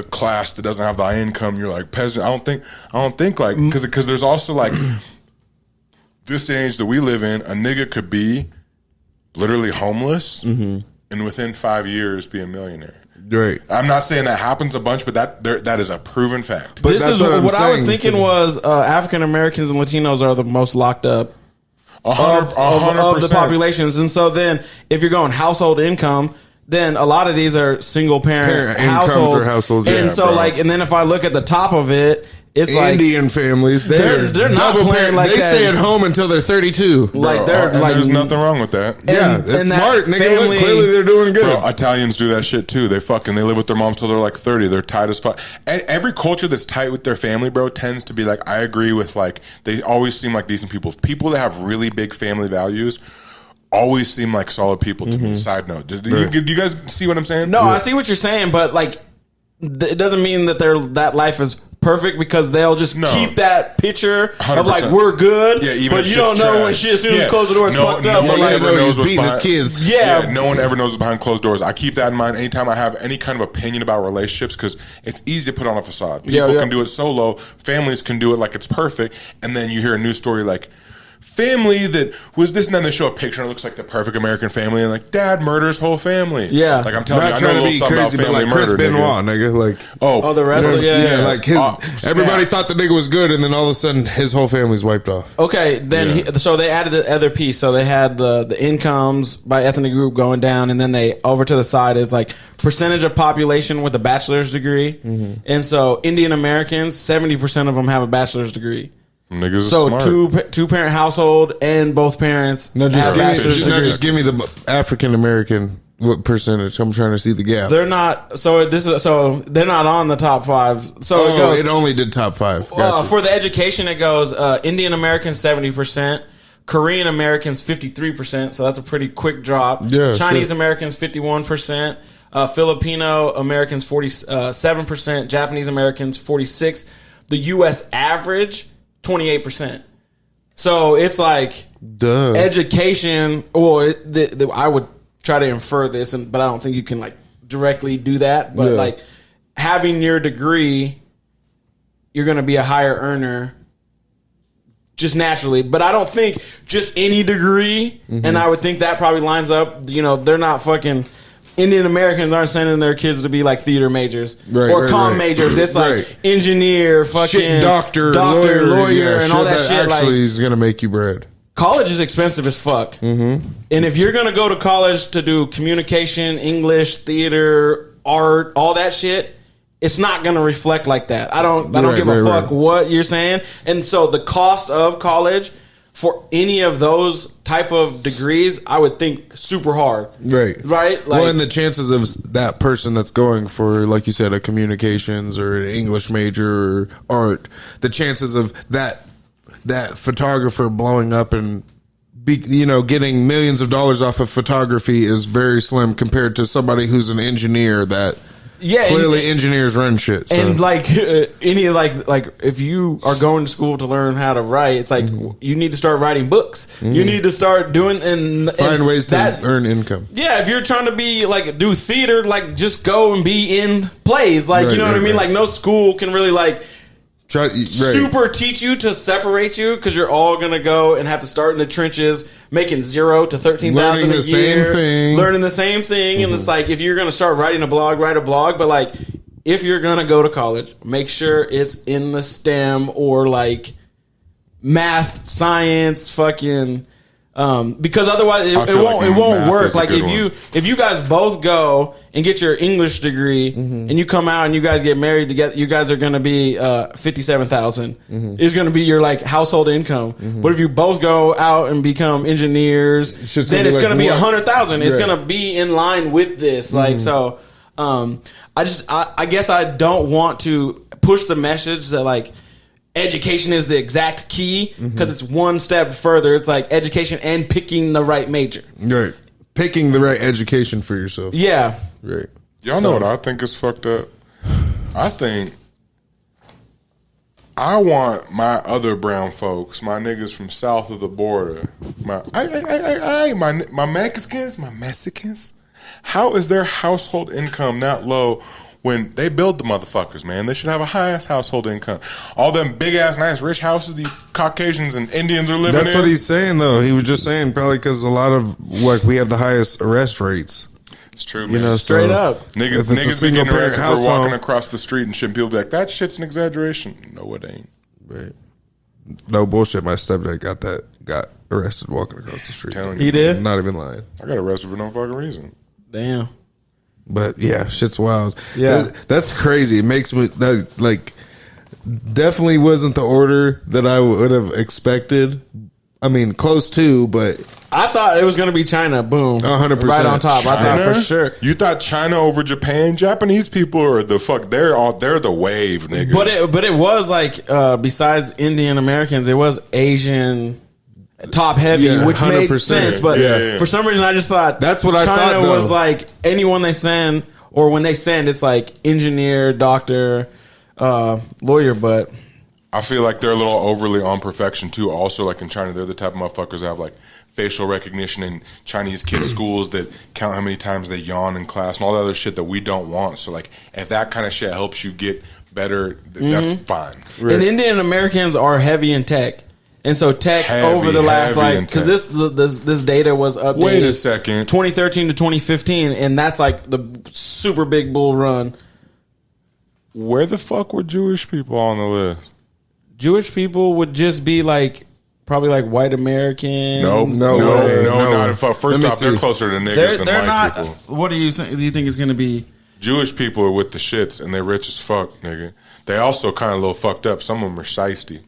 class that doesn't have the income. You're like peasant. I don't think like because there's also like. This day and age that we live in, a nigga could be literally homeless and within 5 years be a millionaire. Right. I'm not saying that happens a bunch, but that is a proven fact. But this is what I was thinking was African Americans and Latinos are the most locked up of the populations. And so then if you're going household income, then a lot of these are single parent households. And so like, and then if I look at the top of it, it's Indian like families. They're not playing like that. They stay at home until they're 32. Like there's nothing wrong with that. It's smart. Nigga, look, clearly they're doing good. Bro, Italians do that shit too. They live with their moms till they're like 30. They're tight as fuck. And every culture that's tight with their family, bro, tends to be like, I agree with like, they always seem like decent people. People that have really big family values always seem like solid people to me. Side note. Do you guys see what I'm saying? No, I see what you're saying, but like, it doesn't mean that that life is perfect because they'll just keep that picture 100%. Of like we're good, but you don't know when shit as soon as you close the door it's fucked up. No one ever knows what's behind his kids. No one ever knows what's behind closed doors. I keep that in mind anytime I have any kind of opinion about relationships because it's easy to put on a facade. People can do it solo. Families can do it like it's perfect, and then you hear a news story like family that was this, and then they show a picture and it looks like the perfect American family, and like dad murders whole family. Yeah, like I'm telling you, I know a little something about family like Chris murder. Benoit, nigga. Like the wrestler. Like everybody thought the nigga was good, and then all of a sudden his whole family's wiped off. Okay, then so they added the other piece. So they had the incomes by ethnic group going down, and then they over to the side is like percentage of population with a bachelor's degree, and so Indian Americans, 70% of them have a bachelor's degree. Niggas so smart. two parent household and both parents have bachelor's degree. Just give me the African American what percentage. I'm trying to see the gap. They're not. So they're not on the top 5. So it only did top 5. Gotcha. For the education, it goes Indian Americans 70%, Korean Americans 53%. So that's a pretty quick drop. Yeah, Chinese Americans 51%. Filipino Americans 47%. Japanese Americans 46%. The U.S. average 28%. So it's like education. Well, I would try to infer this, but I don't think you can like directly do that. But like having your degree, you're going to be a higher earner just naturally. But I don't think just any degree. And I would think that probably lines up. You know, they're not fucking. Indian Americans aren't sending their kids to be like theater majors or comm majors. It's like engineer, fucking shit, doctor, lawyer, and all that shit. Actually, is gonna make you bread. College is expensive as fuck, and if you're gonna go to college to do communication, English, theater, art, all that shit, it's not gonna reflect like that. I don't give a fuck what you're saying, and so the cost of college. For any of those type of degrees, I would think super hard. Right. Like, well, and the chances of that person that's going for, like you said, a communications or an English major or art, the chances of that photographer blowing up and getting millions of dollars off of photography is very slim compared to somebody who's an engineer that Yeah, clearly engineers run shit. So. And like any like if you are going to school to learn how to write, it's like you need to start writing books. You need to start doing and find ways to earn income. Yeah, if you're trying to be like do theater, like just go and be in plays. Like you know what I mean. Like no school can really like super teach you to separate you because you're all gonna go and have to start in the trenches, making 0 to 13,000 a year, learning the same thing. And it's like if you're gonna start writing a blog, write a blog. But like if you're gonna go to college, make sure it's in the STEM or like math, science, fucking. Because otherwise it won't work. Like if you guys both go and get your English degree and you come out and you guys get married together, you guys are going to be 57,000. It's going to be your like household income. But if you both go out and become engineers, then it's going to be 100,000. It's going to be in line with this. Like so, I guess I don't want to push the message that like. Education is the exact key because it's one step further. It's like education and picking the right major. Right. Picking the right education for yourself. Yeah. Right. Y'all know what I think is fucked up? I think I want my other brown folks, my niggas from south of the border, my Mexicans. How is their household income that low? When they build the motherfuckers, man, they should have a high-ass household income. All them big-ass, nice, rich houses the Caucasians and Indians are living in. That's what he's saying, though. He was just saying probably because a lot of, like, we have the highest arrest rates. It's true, man. You know, straight up. Niggas be getting arrested for walking across the street and shit. People be like, that shit's an exaggeration. No, it ain't. Right. No bullshit. My stepdad got arrested walking across the street. He did? Not even lying. I got arrested for no fucking reason. Damn. But yeah, shit's wild. Yeah, that's crazy. It makes me that like definitely wasn't the order that I would have expected. I mean, close to, but I thought it was going to be China. Boom, 100%. right on top. China? I thought for sure. You thought China over Japan? Japanese people are the fuck. They're the wave, nigga. But it was like besides Indian Americans, it was Asian. Top heavy, which 100%. Made sense, but for some reason I just thought that's what China I thought. China was like anyone they send, or when they send, it's like engineer, doctor, lawyer. But I feel like they're a little overly on perfection too. Also, like in China, they're the type of motherfuckers that have like facial recognition in Chinese kids' schools that count how many times they yawn in class and all that other shit that we don't want. So like, if that kind of shit helps you get better, that's fine. Right. And Indian Americans are heavy in tech. And so tech over the last because this data was updated. Wait a second, 2013 to 2015, and that's like the super big bull run. Where the fuck were Jewish people on the list? Jewish people would just be like probably like white Americans. No, not first off, they're closer to niggas than white people. What do you think is going to be? Jewish people are with the shits and they're rich as fuck, nigga. They also kind of a little fucked up. Some of them are shiesty.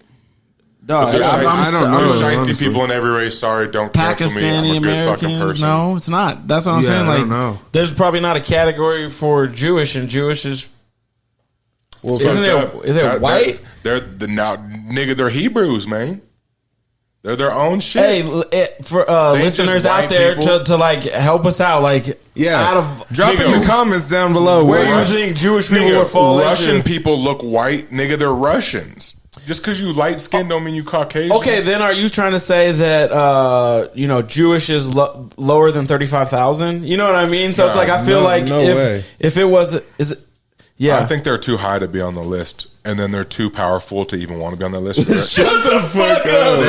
Dog, I don't know. Shiesty people in every race. Sorry, don't cancel me. I'm a good fucking person. No, it's not. That's what I'm saying. Like, I don't know. There's probably not a category for Jewish, and Jewish is. Well, is it white? They're they're Hebrews, man. They're their own shit. Hey, for listeners out there to like help us out, like drop in the comments down below where you think Jewish people would fall into. Russian people look white, nigga. They're Russians. Just because you light skinned don't mean you Caucasian. Okay, then are you trying to say that Jewish is lower than 35,000? You know what I mean? So it's like I feel like if it was, is it? Yeah, I think they're too high to be on the list, and then they're too powerful to even want to be on the list. Shut the fuck up!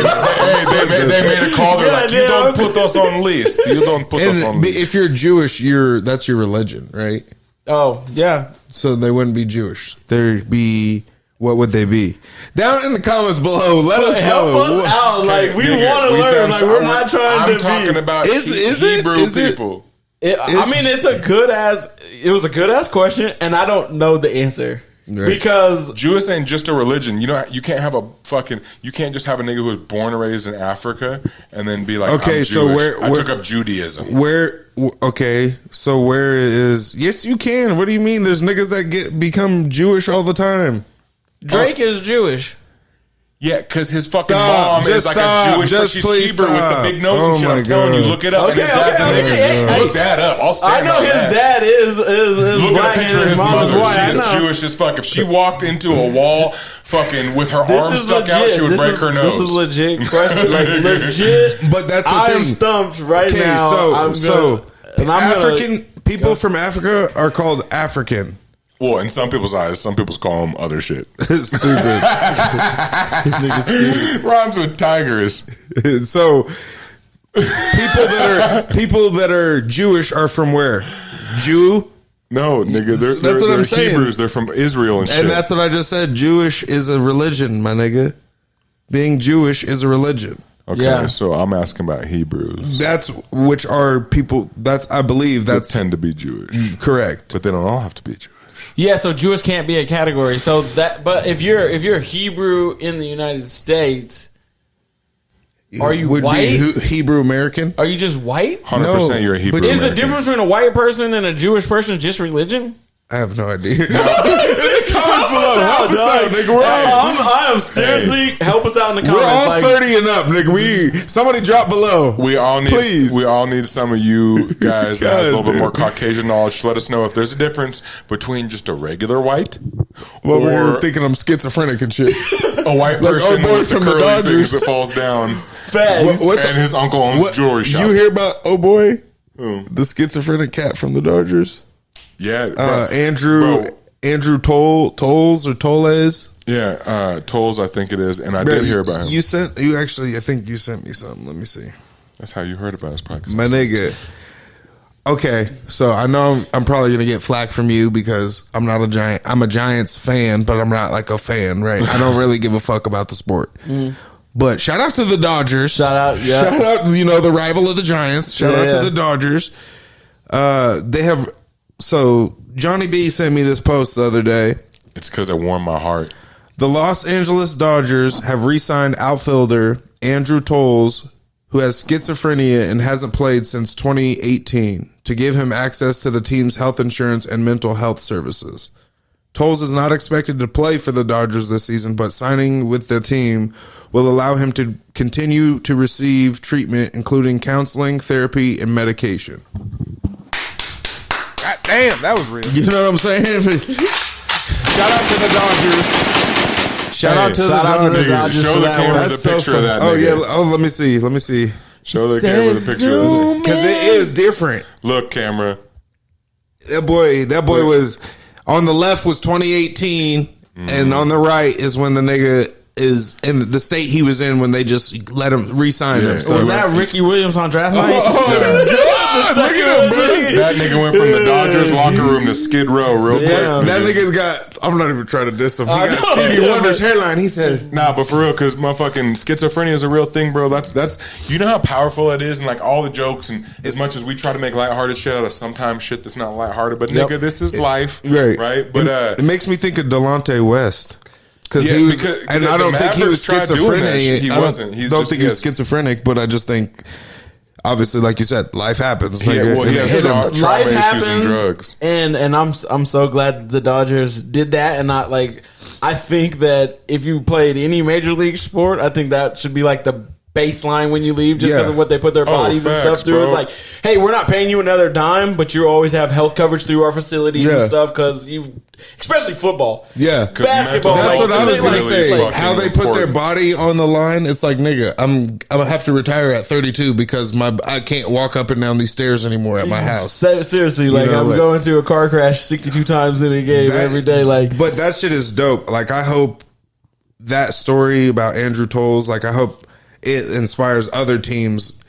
They made a call. They're like, you don't put us on the list. You don't put us on the list. If you're Jewish, that's your religion, right? Oh yeah. So they wouldn't be Jewish. They'd be. What would they be? Down in the comments below, let us know. Help us out. Like, we want to learn. Like, we're not trying to be. I'm talking about Hebrew people. It's a good ass question, and I don't know the answer. Right. Because Jewish ain't just a religion. You know, you can't have you can't just have a nigga who was born and raised in Africa and then be like, okay, I'm so Jewish. I took up Judaism. So where is? Yes, you can. What do you mean? There's niggas that become Jewish all the time. Drake is Jewish. Yeah, because his fucking mom is like a Jewish, but she's Hebrew with the big nose and shit. I'm telling you, look it up. Okay, and his dad's a nigga. Hey, look that up. I'll stand I know on his that. dad is Look black at a picture and of his mom's mother. white. She is Jewish as fuck. If she walked into a wall fucking with her arms stuck out, she would break her nose. This is legit question. Like, legit. But that's the I'm thing. stumped right now. African people from Africa are called African. Well, in some people's eyes, some people's call them other shit. Stupid. This nigga's stupid. Rhymes with tigers. So people that are Jewish are from where? Jew? No, nigga, That's what I'm saying. Hebrews. They're from Israel and shit. And that's what I just said. Jewish is a religion, my nigga. Being Jewish is a religion. Okay, Yeah. so I'm asking about Hebrews. That's which are people. That's I believe That that's tend to be Jewish, correct. but they don't all have to be Jewish. Yeah, so Jewish can't be a category. So that, but if you're Hebrew in the United States, are you Would white? be Hebrew American? Are you just white? 100% you're a Hebrew but Is the American. difference between a white person and a Jewish person just religion? I have no idea. Help us out, nigga. We're all, I am seriously help us out in the comments. we're all like, 30 and up, nigga. Somebody drop below. We all need Please. we all need some of you guys that has a little bit God, more Caucasian knowledge to let us know if there's a difference between just a regular white Well, or we're thinking I'm schizophrenic and shit. a white Like, person oh, boy with the from the curly Dodgers. things that falls down. Facts. What's and his uncle owns a jewelry shop. You hear about Who? the schizophrenic cat from the Dodgers? Yeah, bro. Andrew Tolles or Tolles. Yeah, Tolles, I think it is, and I did hear about him. I think you sent me something. Let me see. That's how you heard about his podcast. My nigga. Okay, so I know I'm probably gonna get flack from you because I'm not a Giant. I'm a Giants fan, but I'm not like a fan, right? I don't really give a fuck about the sport. But shout out to the Dodgers. Shout out, yeah. Shout out, the rival of the Giants. Shout out to the Dodgers. They have. So Johnny B sent me this post the other day. It's because it warmed my heart. The Los Angeles Dodgers have re-signed outfielder Andrew Tolles, who has schizophrenia and hasn't played since 2018, to give him access to the team's health insurance and mental health services. Tolles is not expected to play for the Dodgers this season, but signing with the team will allow him to continue to receive treatment, including counseling, therapy, and medication. God damn, that was real. You know what I'm saying? Shout out to the Dodgers. Shout out to the Dodgers. Show for the that camera one. the That's so picture of fun. that Oh, nigga. yeah. Oh, let me see. Show the camera the picture of it. Because it is different. Look, camera. That boy was on the left was 2018, and on the right is when the nigga is in the state he was in when they just let him re-sign him. So Was that Ricky Williams on draft night? look at him, bro. That nigga went from the Dodgers locker room to Skid Row real quick. That nigga's got. I'm not even trying to diss him. He got Stevie Wonder's hairline. He said, Nah, but for real, because motherfucking schizophrenia is a real thing, bro. That's you know how powerful it is, and like all the jokes, and as much as we try to make lighthearted shit out of sometimes shit that's not lighthearted, but nigga, this is life, right? But it makes me think of Delonte West. Yeah, he was, because and I don't think he was Mavericks tried doing that shit. schizophrenic. He wasn't. I don't think he was schizophrenic, but I just think, obviously, like you said, life happens. Yeah, well, he has trauma Life issues happens, and drugs. and I'm so glad the Dodgers did that, and not like I think that if you played any major league sport, I think that should be like the baseline when you leave, just because of what they put their bodies and stuff through. bro. It's like, hey, we're not paying you another dime, but you always have health coverage through our facilities and stuff, because especially football, basketball. That's what I was going gonna say. fucking How they put their important. body on the line. It's like, nigga, I'm gonna have to retire at 32 because I can't walk up and down these stairs anymore at my house. Seriously, like know, I'm like- going to a car crash 62 times in a game every day. Like, But that shit is dope. Like, I hope that story about Andrew Tolles, like, I hope it inspires other teams.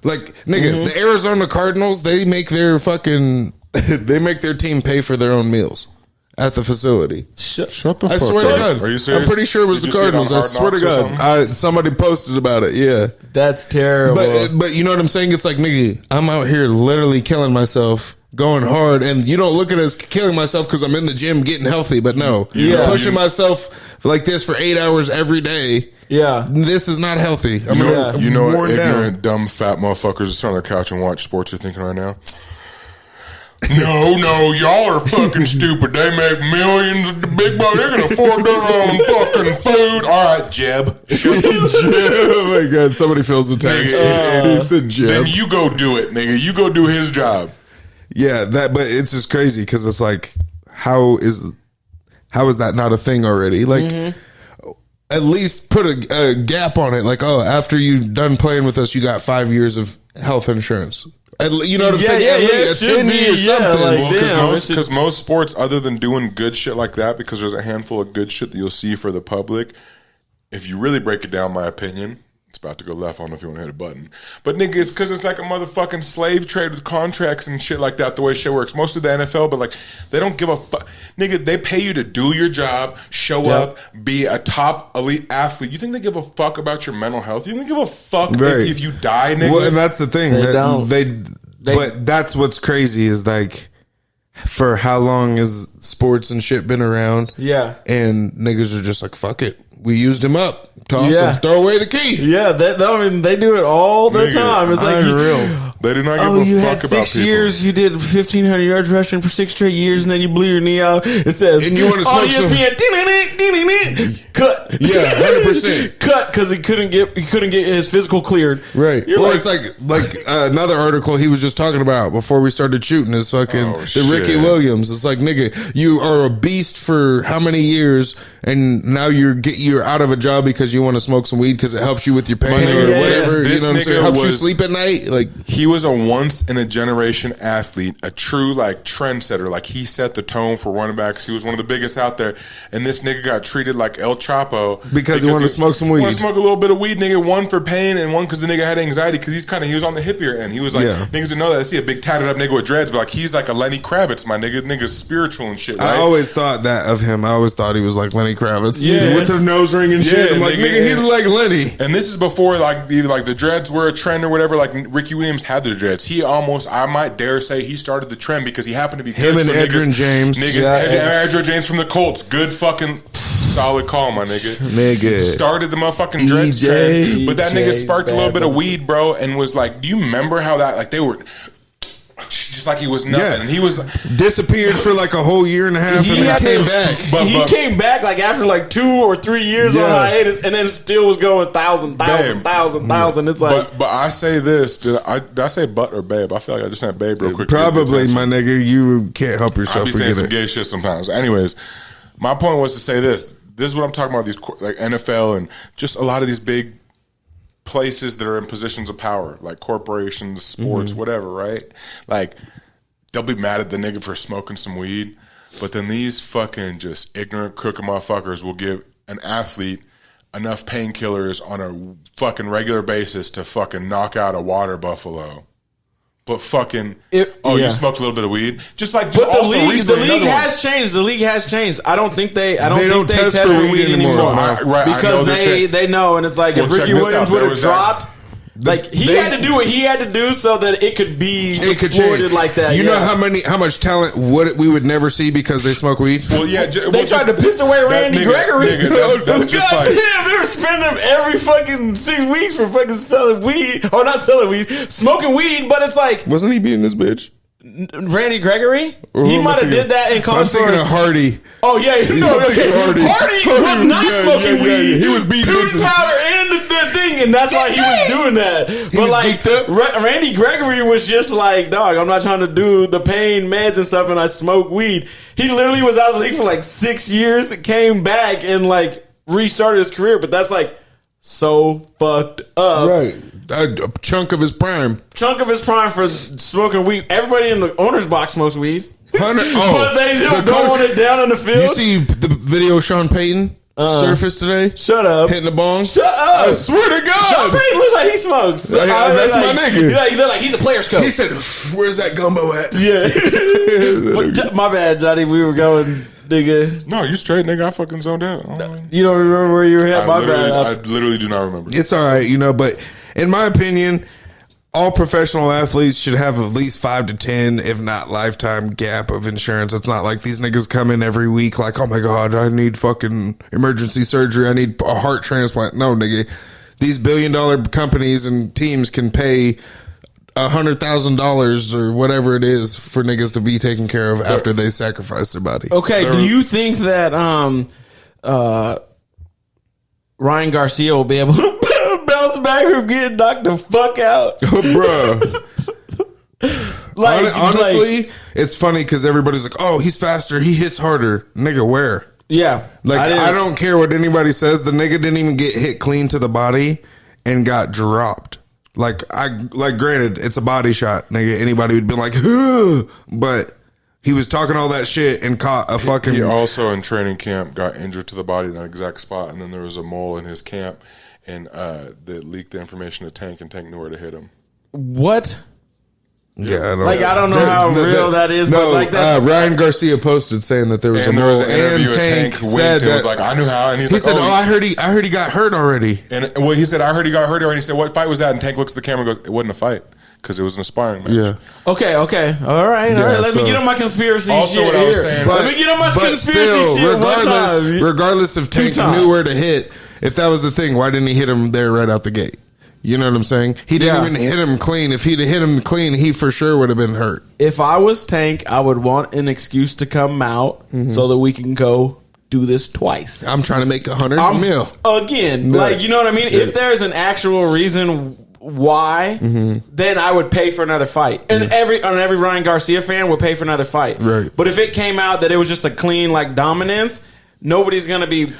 Like, nigga, the Arizona Cardinals, they make their fucking they make their team pay for their own meals at the facility. Shut the I fuck swear up. to God. Are you serious? I'm pretty sure it was Did the you see it on Cardinals. I Hard swear to Knocks or God. something? Somebody posted about it. Yeah. that's terrible. But you know what I'm saying? It's like, nigga, I'm out here literally killing myself, going hard, and you don't look at it as killing myself because I'm in the gym getting healthy, but no. Pushing myself like this for 8 hours every day. Yeah. This is not healthy. You know what worn ignorant, down. dumb, fat motherfuckers that sit on their couch and watch sports are thinking right now? No, y'all are fucking stupid. They make millions of the big bucks. They can afford their own fucking food. All right, Jeb. Shut the Oh my god, somebody fills the tank. He said Jeb. Then you go do it, nigga. You go do his job. Yeah, but it's just crazy because it's like, how is that not a thing already? Like, at least put a gap on it. Like, oh, after you're done playing with us, you got 5 years of health insurance. You know what I'm saying? It should 10 be, years something. like, Because most sports, other than doing good shit like that, because there's a handful of good shit that you'll see for the public, if you really break it down, my opinion, it's about to go left. I don't know if you want to hit a button. But nigga, it's because it's like a motherfucking slave trade with contracts and shit like that, the way shit works. Most of the NFL, but like, they don't give a fuck. Nigga, they pay you to do your job, show up, be a top elite athlete. You think they give a fuck about your mental health? You think they give a fuck if you die, nigga? Well, and that's the thing. They don't. But that's what's crazy is like, for how long has sports and shit been around? Yeah. And niggas are just like, fuck it. We used him up. Toss Yeah. him. Throw away the key. Yeah, I mean, they do it all the Nigga, time. It's like, Unreal. They do not give oh, a you fuck had about 6 people. years, you did 1,500 yards rushing for 6 straight years, and then you blew your knee out. It says, And you wanna on smoke some- ESPN, cut. Yeah, 100%. Cut, because he couldn't get his physical cleared. Right. You're Well, like, it's like another article he was just talking about before we started shooting is fucking Oh, the Ricky shit. Williams. It's like, nigga, you are a beast for how many years, and now you're out of a job because you want to smoke some weed because it helps you with your pain nigga, or yeah, whatever. this You know what I'm saying? nigga Helps you was- sleep at night. Like, He was a once in a generation athlete, a true like trendsetter. Like he set the tone for running backs. He was one of the biggest out there. And this nigga got treated like El Chapo Because he wanted to smoke some weed. Wanted to smoke a little bit of weed, nigga. One for pain and one because the nigga had anxiety because he was on the hippier end. He was like, Yeah. niggas didn't know that. I see a big tatted up nigga with dreads, but like he's like a Lenny Kravitz, my nigga. Nigga's spiritual and shit. Right? I always thought that of him. I always thought he was like Lenny Kravitz. Yeah. With the nose ring and shit. Yeah, I'm like, nigga, nigga, he's yeah. like Lenny. And this is before like either like the dreads were a trend or whatever. Like Ricky Williams had the dreads. He almost, I might dare say, he started the trend because he happened to be good. Him and So Edgerrin James. Niggas, Yeah. Edgerrin James from the Colts. Good fucking solid call, my nigga. Nigga. Started the motherfucking dreads EJ, trend. But that nigga sparked a little bit of bad weed, bro, and was like, do you remember how that, like they were just like he was nothing. Yeah. And he was Disappeared for like a whole year and a half and then came back. he came back like after like 2 or 3 years on Yeah. hiatus, and then still was going thousand. Babe. It's like, but I say this, did I say butt or babe? I feel like I just said babe real quick. to get Probably, attention. my nigga, you can't help I yourself. be saying Forget some it. gay shit sometimes. Anyways, my point was to say this. This is what I'm talking about. These like NFL and just a lot of these big places that are in positions of power, like corporations, sports, whatever. Right? Like they'll be mad at the nigga for smoking some weed, but then these fucking just ignorant crooked motherfuckers will give an athlete enough painkillers on a fucking regular basis to fucking knock out a water buffalo. But fucking, yeah. you smoked a little bit of weed, just like. but the also league recently, another one. has changed. The league has changed. I don't think they don't test test for for weed weed anymore, anymore. I know because they're they know, and it's like Well, if check Ricky this Williams out. would There have was dropped. Like he they- had to do what he had to do so that it could be It could exploited change. like that. You yeah. know how much talent we would never see because they smoke weed? Well, yeah, They tried to piss away Randy Gregory. That's just God like damn, they were spending every fucking 6 weeks for fucking selling weed, or not selling weed, smoking weed. But it's like Wasn't he beating this bitch? Randy Gregory. Or He who am I might have thinking did that in I'm college for thinking us. of Hardy. Oh yeah, no, I'm okay. thinking Hardy. Hardy was not Yeah, smoking yeah, yeah. weed. He was beating Poop bitches. powder and the thing, and that's why he was doing that. But was like geeked up. Randy Gregory was just like, dog, I'm not trying to do the pain meds and stuff, and I smoke weed. He literally was out of the league for like 6 years, came back and like restarted his career. But that's like so fucked up. Right. A chunk of his prime. Chunk of his prime for smoking weed. Everybody in the owner's box smokes weed. 100 But they don't want it down on the field. You see the video of Sean Payton surfaced today? Shut up. Hitting the bong? Shut up. I swear to Sean God. Payton looks like he smokes. Yeah, that's my nigga. They're like, he's a player's coach. He said, "Where's that gumbo at?" Yeah. But my bad, Johnny. We were going, nigga. no, you straight, nigga. I fucking zoned out. You don't remember where you were at? My bad. I literally do not remember. It's all right, but in my opinion, all professional athletes should have at least 5 to 10, if not lifetime gap of insurance. It's not like these niggas come in every week like, oh my God, I need fucking emergency surgery. I need a heart transplant. No, nigga. These $1 billion companies and teams can pay $100,000 or whatever it is for niggas to be taken care of after they sacrifice their body. Okay, do you think that Ryan Garcia will be able to bounce back from getting knocked the fuck out? Bruh. Honestly, it's funny because everybody's like, oh, he's faster, he hits harder. Nigga, where? Yeah. Like, I don't care what anybody says. The nigga didn't even get hit clean to the body and got dropped. Like, granted, it's a body shot, nigga. Anybody would be like, huh, but he was talking all that shit and caught a fucking... He also, in training camp, got injured to the body in that exact spot, and then there was a mole in his camp, and that leaked the information to Tank, and Tank knew where to hit him. What? Yeah, I don't know how real that is, but like that's Ryan Garcia posted saying that there was and a there was mole, an interview and with Tank Tank said winked and was that like, I knew how, and he said, I heard he got hurt already. And well, he said, I heard he got hurt already. He said, what fight was that? And Tank looks at the camera and goes, it wasn't a fight because it was an sparring match. Yeah. Okay. All right. Let me get on my conspiracy also shit what I was saying, let me get on my conspiracy shit regardless if Tank knew where to hit, if that was the thing, why didn't he hit him there right out the gate? You know what I'm saying? He didn't even hit him clean. If he'd have hit him clean, he for sure would have been hurt. If I was Tank, I would want an excuse to come out so that we can go do this twice. I'm trying to make 100 mil. Again, like, you know what I mean? If there's an actual reason why, then I would pay for another fight. And every Ryan Garcia fan would pay for another fight. Right. But if it came out that it was just a clean, like, dominance, nobody's going to be,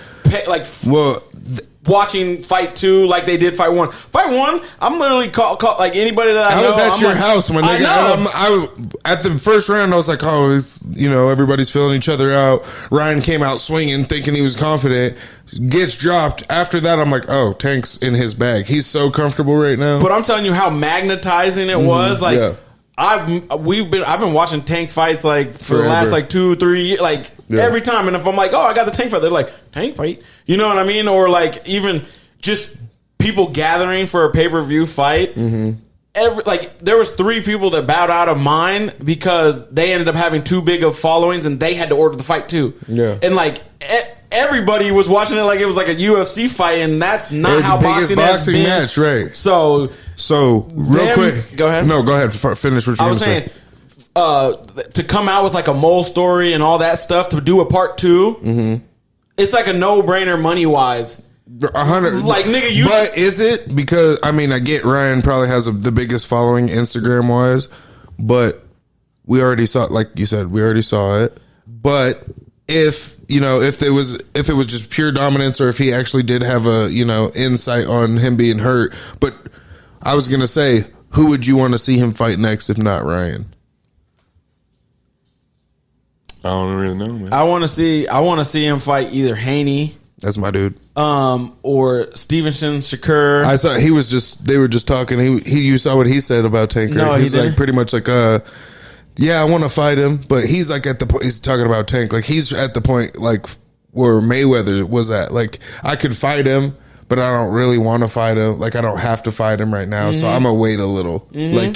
watching fight 2 like they did fight 1. Fight 1, I'm literally caught like anybody that I know. I was at your house when I know. At the first round, I was like, oh, it's, everybody's filling each other out. Ryan came out swinging, thinking he was confident, gets dropped. After that, I'm like, oh, Tank's in his bag. He's so comfortable right now. But I'm telling you how magnetizing it was. Like, yeah. I've been watching Tank fights like for the last like 2-3 years, like every time. And if I'm like, oh, I got the Tank fight, they're like, Tank fight, you know what I mean? Or like even just people gathering for a pay-per-view fight. There was 3 people that bowed out of mine because they ended up having too big of followings and they had to order the fight too. Yeah, and like everybody was watching it like it was like a UFC fight, and that's not how boxing has been. Match, right? So real quick, go ahead. No, go ahead. Finish what you were saying. To come out with like a mole story and all that stuff to do a part 2, it's like a no-brainer money wise. 100, like nigga, but is it? Because I mean, I get Ryan probably has the biggest following Instagram wise, but we already saw, like you said, it. But if it was just pure dominance, or if he actually did have a insight on him being hurt, but I was gonna say, who would you want to see him fight next if not Ryan? I don't really know, man. I want to see him fight either Haney. That's my dude. Or Stevenson, Shakur. I saw they were just talking. You saw what he said about Tank. No, he's he didn't. like pretty much like yeah, I want to fight him, but he's like at the point, he's talking about Tank, like he's at the point like where Mayweather was at. Like, I could fight him, but I don't really want to fight him. Like, I don't have to fight him right now, so I'm gonna wait a little. Like,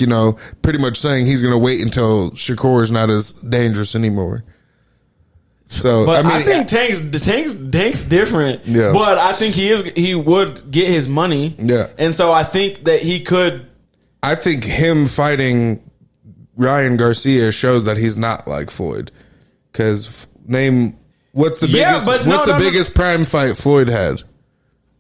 pretty much saying he's gonna wait until Shakur is not as dangerous anymore. So, but I think Tank's different. Yeah. But I think he would get his money. Yeah. And so I think that he could. I think him fighting Ryan Garcia shows that he's not like Floyd. Because what's the biggest prime fight Floyd had?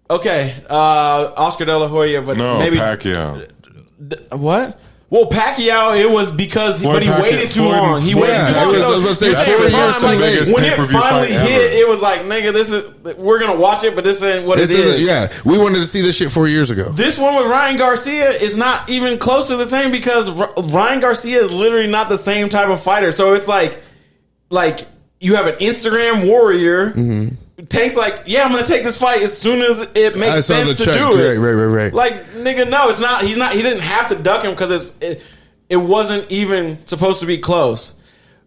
Okay, Oscar De La Hoya, but maybe Pacquiao. What? Well, Pacquiao, it was because, but he waited too long. He waited too long. I was going to say 4 years too late. When it finally hit, it was like, nigga, we're gonna watch it, but this ain't what it is. Yeah, we wanted to see this shit 4 years ago. This one with Ryan Garcia is not even close to the same because Ryan Garcia is literally not the same type of fighter. So it's like you have an Instagram warrior. Tank's like, yeah, I'm gonna take this fight as soon as it makes sense to do it. Right. Like, nigga, no, it's not. He didn't have to duck him because it wasn't even supposed to be close.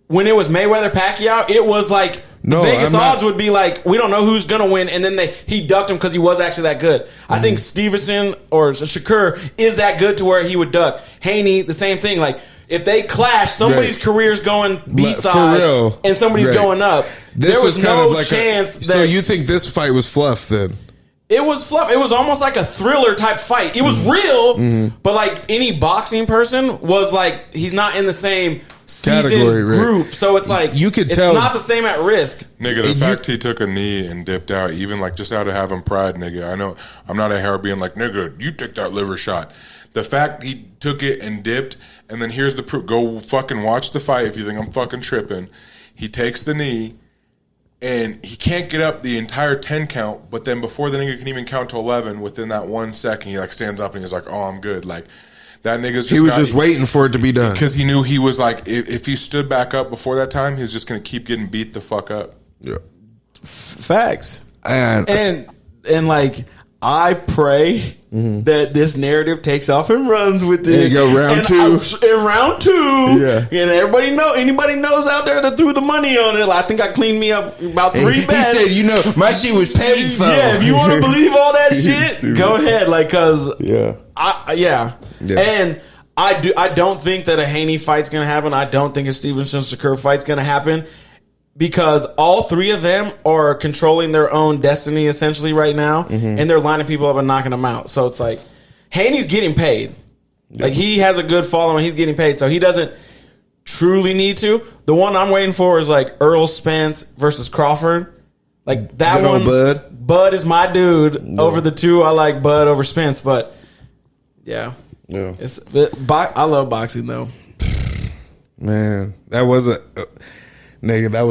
When it was Mayweather Pacquiao, it was like Vegas odds would be like, we don't know who's gonna win, and then he ducked him because he was actually that good. I think Stevenson or Shakur is that good to where he would duck. Haney, the same thing. Like, if they clash, somebody's career's going B-side and somebody's going up. There was no chance that... So you think this fight was fluff then? It was fluff. It was almost like a thriller type fight. It was real, but like any boxing person was like, he's not in the same season category group. So it's like, you could it's tell. not the same at risk. Nigga, the fact he took a knee and dipped out, even like just out of having pride, nigga. I know I'm not a hair being like, nigga, you took that liver shot. The fact he took it and dipped, and then here's the proof. Go fucking watch the fight if you think I'm fucking tripping. He takes the knee. And he can't get up the entire 10 count, but then before the nigga can even count to 11, within that 1 second, he like stands up and he's like, "Oh, I'm good." Like that nigga's just he was just waiting for it to be done because he knew he was like, if he stood back up before that time, he was just gonna keep getting beat the fuck up. Yeah, Facts. and like, I pray that this narrative takes off and runs with it. Yeah, you go round two. In round two, Yeah. And anybody knows out there that threw the money on it. I think I cleaned me up about 3 bets. He said, my shit was paid for. Yeah, if you want to believe all that shit, go ahead. Like, cause yeah. And I don't think that a Haney fight's gonna happen. I don't think a Stevenson Shakur fight's gonna happen. Because all 3 of them are controlling their own destiny essentially right now, and they're lining people up and knocking them out. So it's like, Haney's getting paid. Like, he has a good following. He's getting paid. So he doesn't truly need to. The one I'm waiting for is like Earl Spence versus Crawford. Like that good one. Bud. Bud is my dude. Over the 2, I like Bud over Spence. But yeah. I love boxing though. Man, that was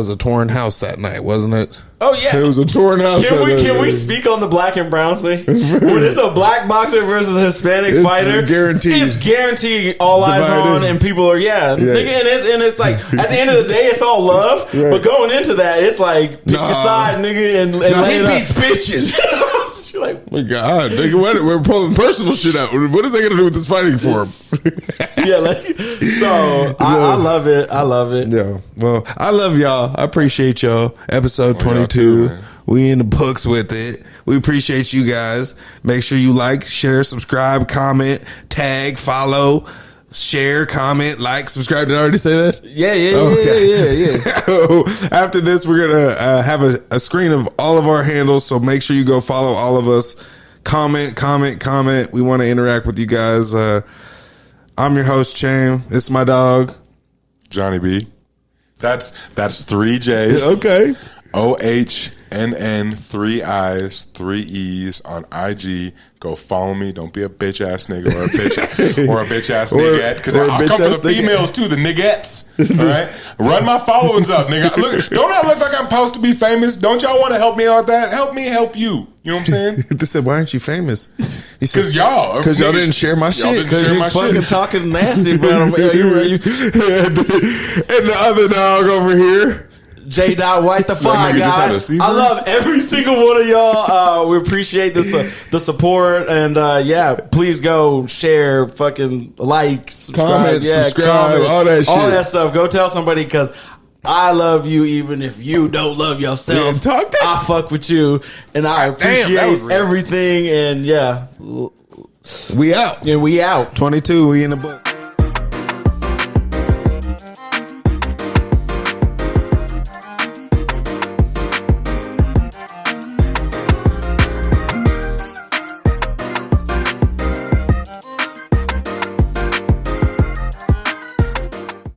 a torn house that night, wasn't it? Oh yeah, it was a torn house. Can we speak on the black and brown thing? When it's a black boxer versus a Hispanic fighter, it's guaranteed all eyes on, and people are nigga, and it's like at the end of the day, it's all love. Right. But going into that, it's like pick your side, nigga, and lay he it beats bitches. You're like, my God, nigga, we're pulling personal shit out. What is that gonna do with this fighting for him? Yeah, like so. I love it. I love it. Yeah. Well, I love y'all. I appreciate y'all. Episode 22. We in the books with it. We appreciate you guys. Make sure you like, share, subscribe, comment, tag, follow, share, comment, like, subscribe. Did I already say that? Yeah. After this, we're gonna have a screen of all of our handles. So make sure you go follow all of us. Comment. We want to interact with you guys. I'm your host, Cham. This is my dog, Johnny B. That's 3 J's. Okay. OHNN, 3 I's, 3 E's on IG. Go follow me. Don't be a bitch ass nigga or a bitch ass nigga. Because I come for the females too, the niggettes. All right, run my followings up, nigga. Look, don't I look like I'm supposed to be famous? Don't y'all want to help me out with that? Help me help you. You know what I'm saying? They said, "Why aren't you famous?" Because y'all didn't share my shit. Because you fucking talking nasty about them. And the other dog over here. J. White, the Fly Guy. I love every single one of y'all. We appreciate the support, and please go share, fucking like, subscribe, comment, all that shit, all that stuff. Go tell somebody because I love you, even if you don't love yourself. I fuck with you, and I appreciate everything. And we out. 22. We in the book.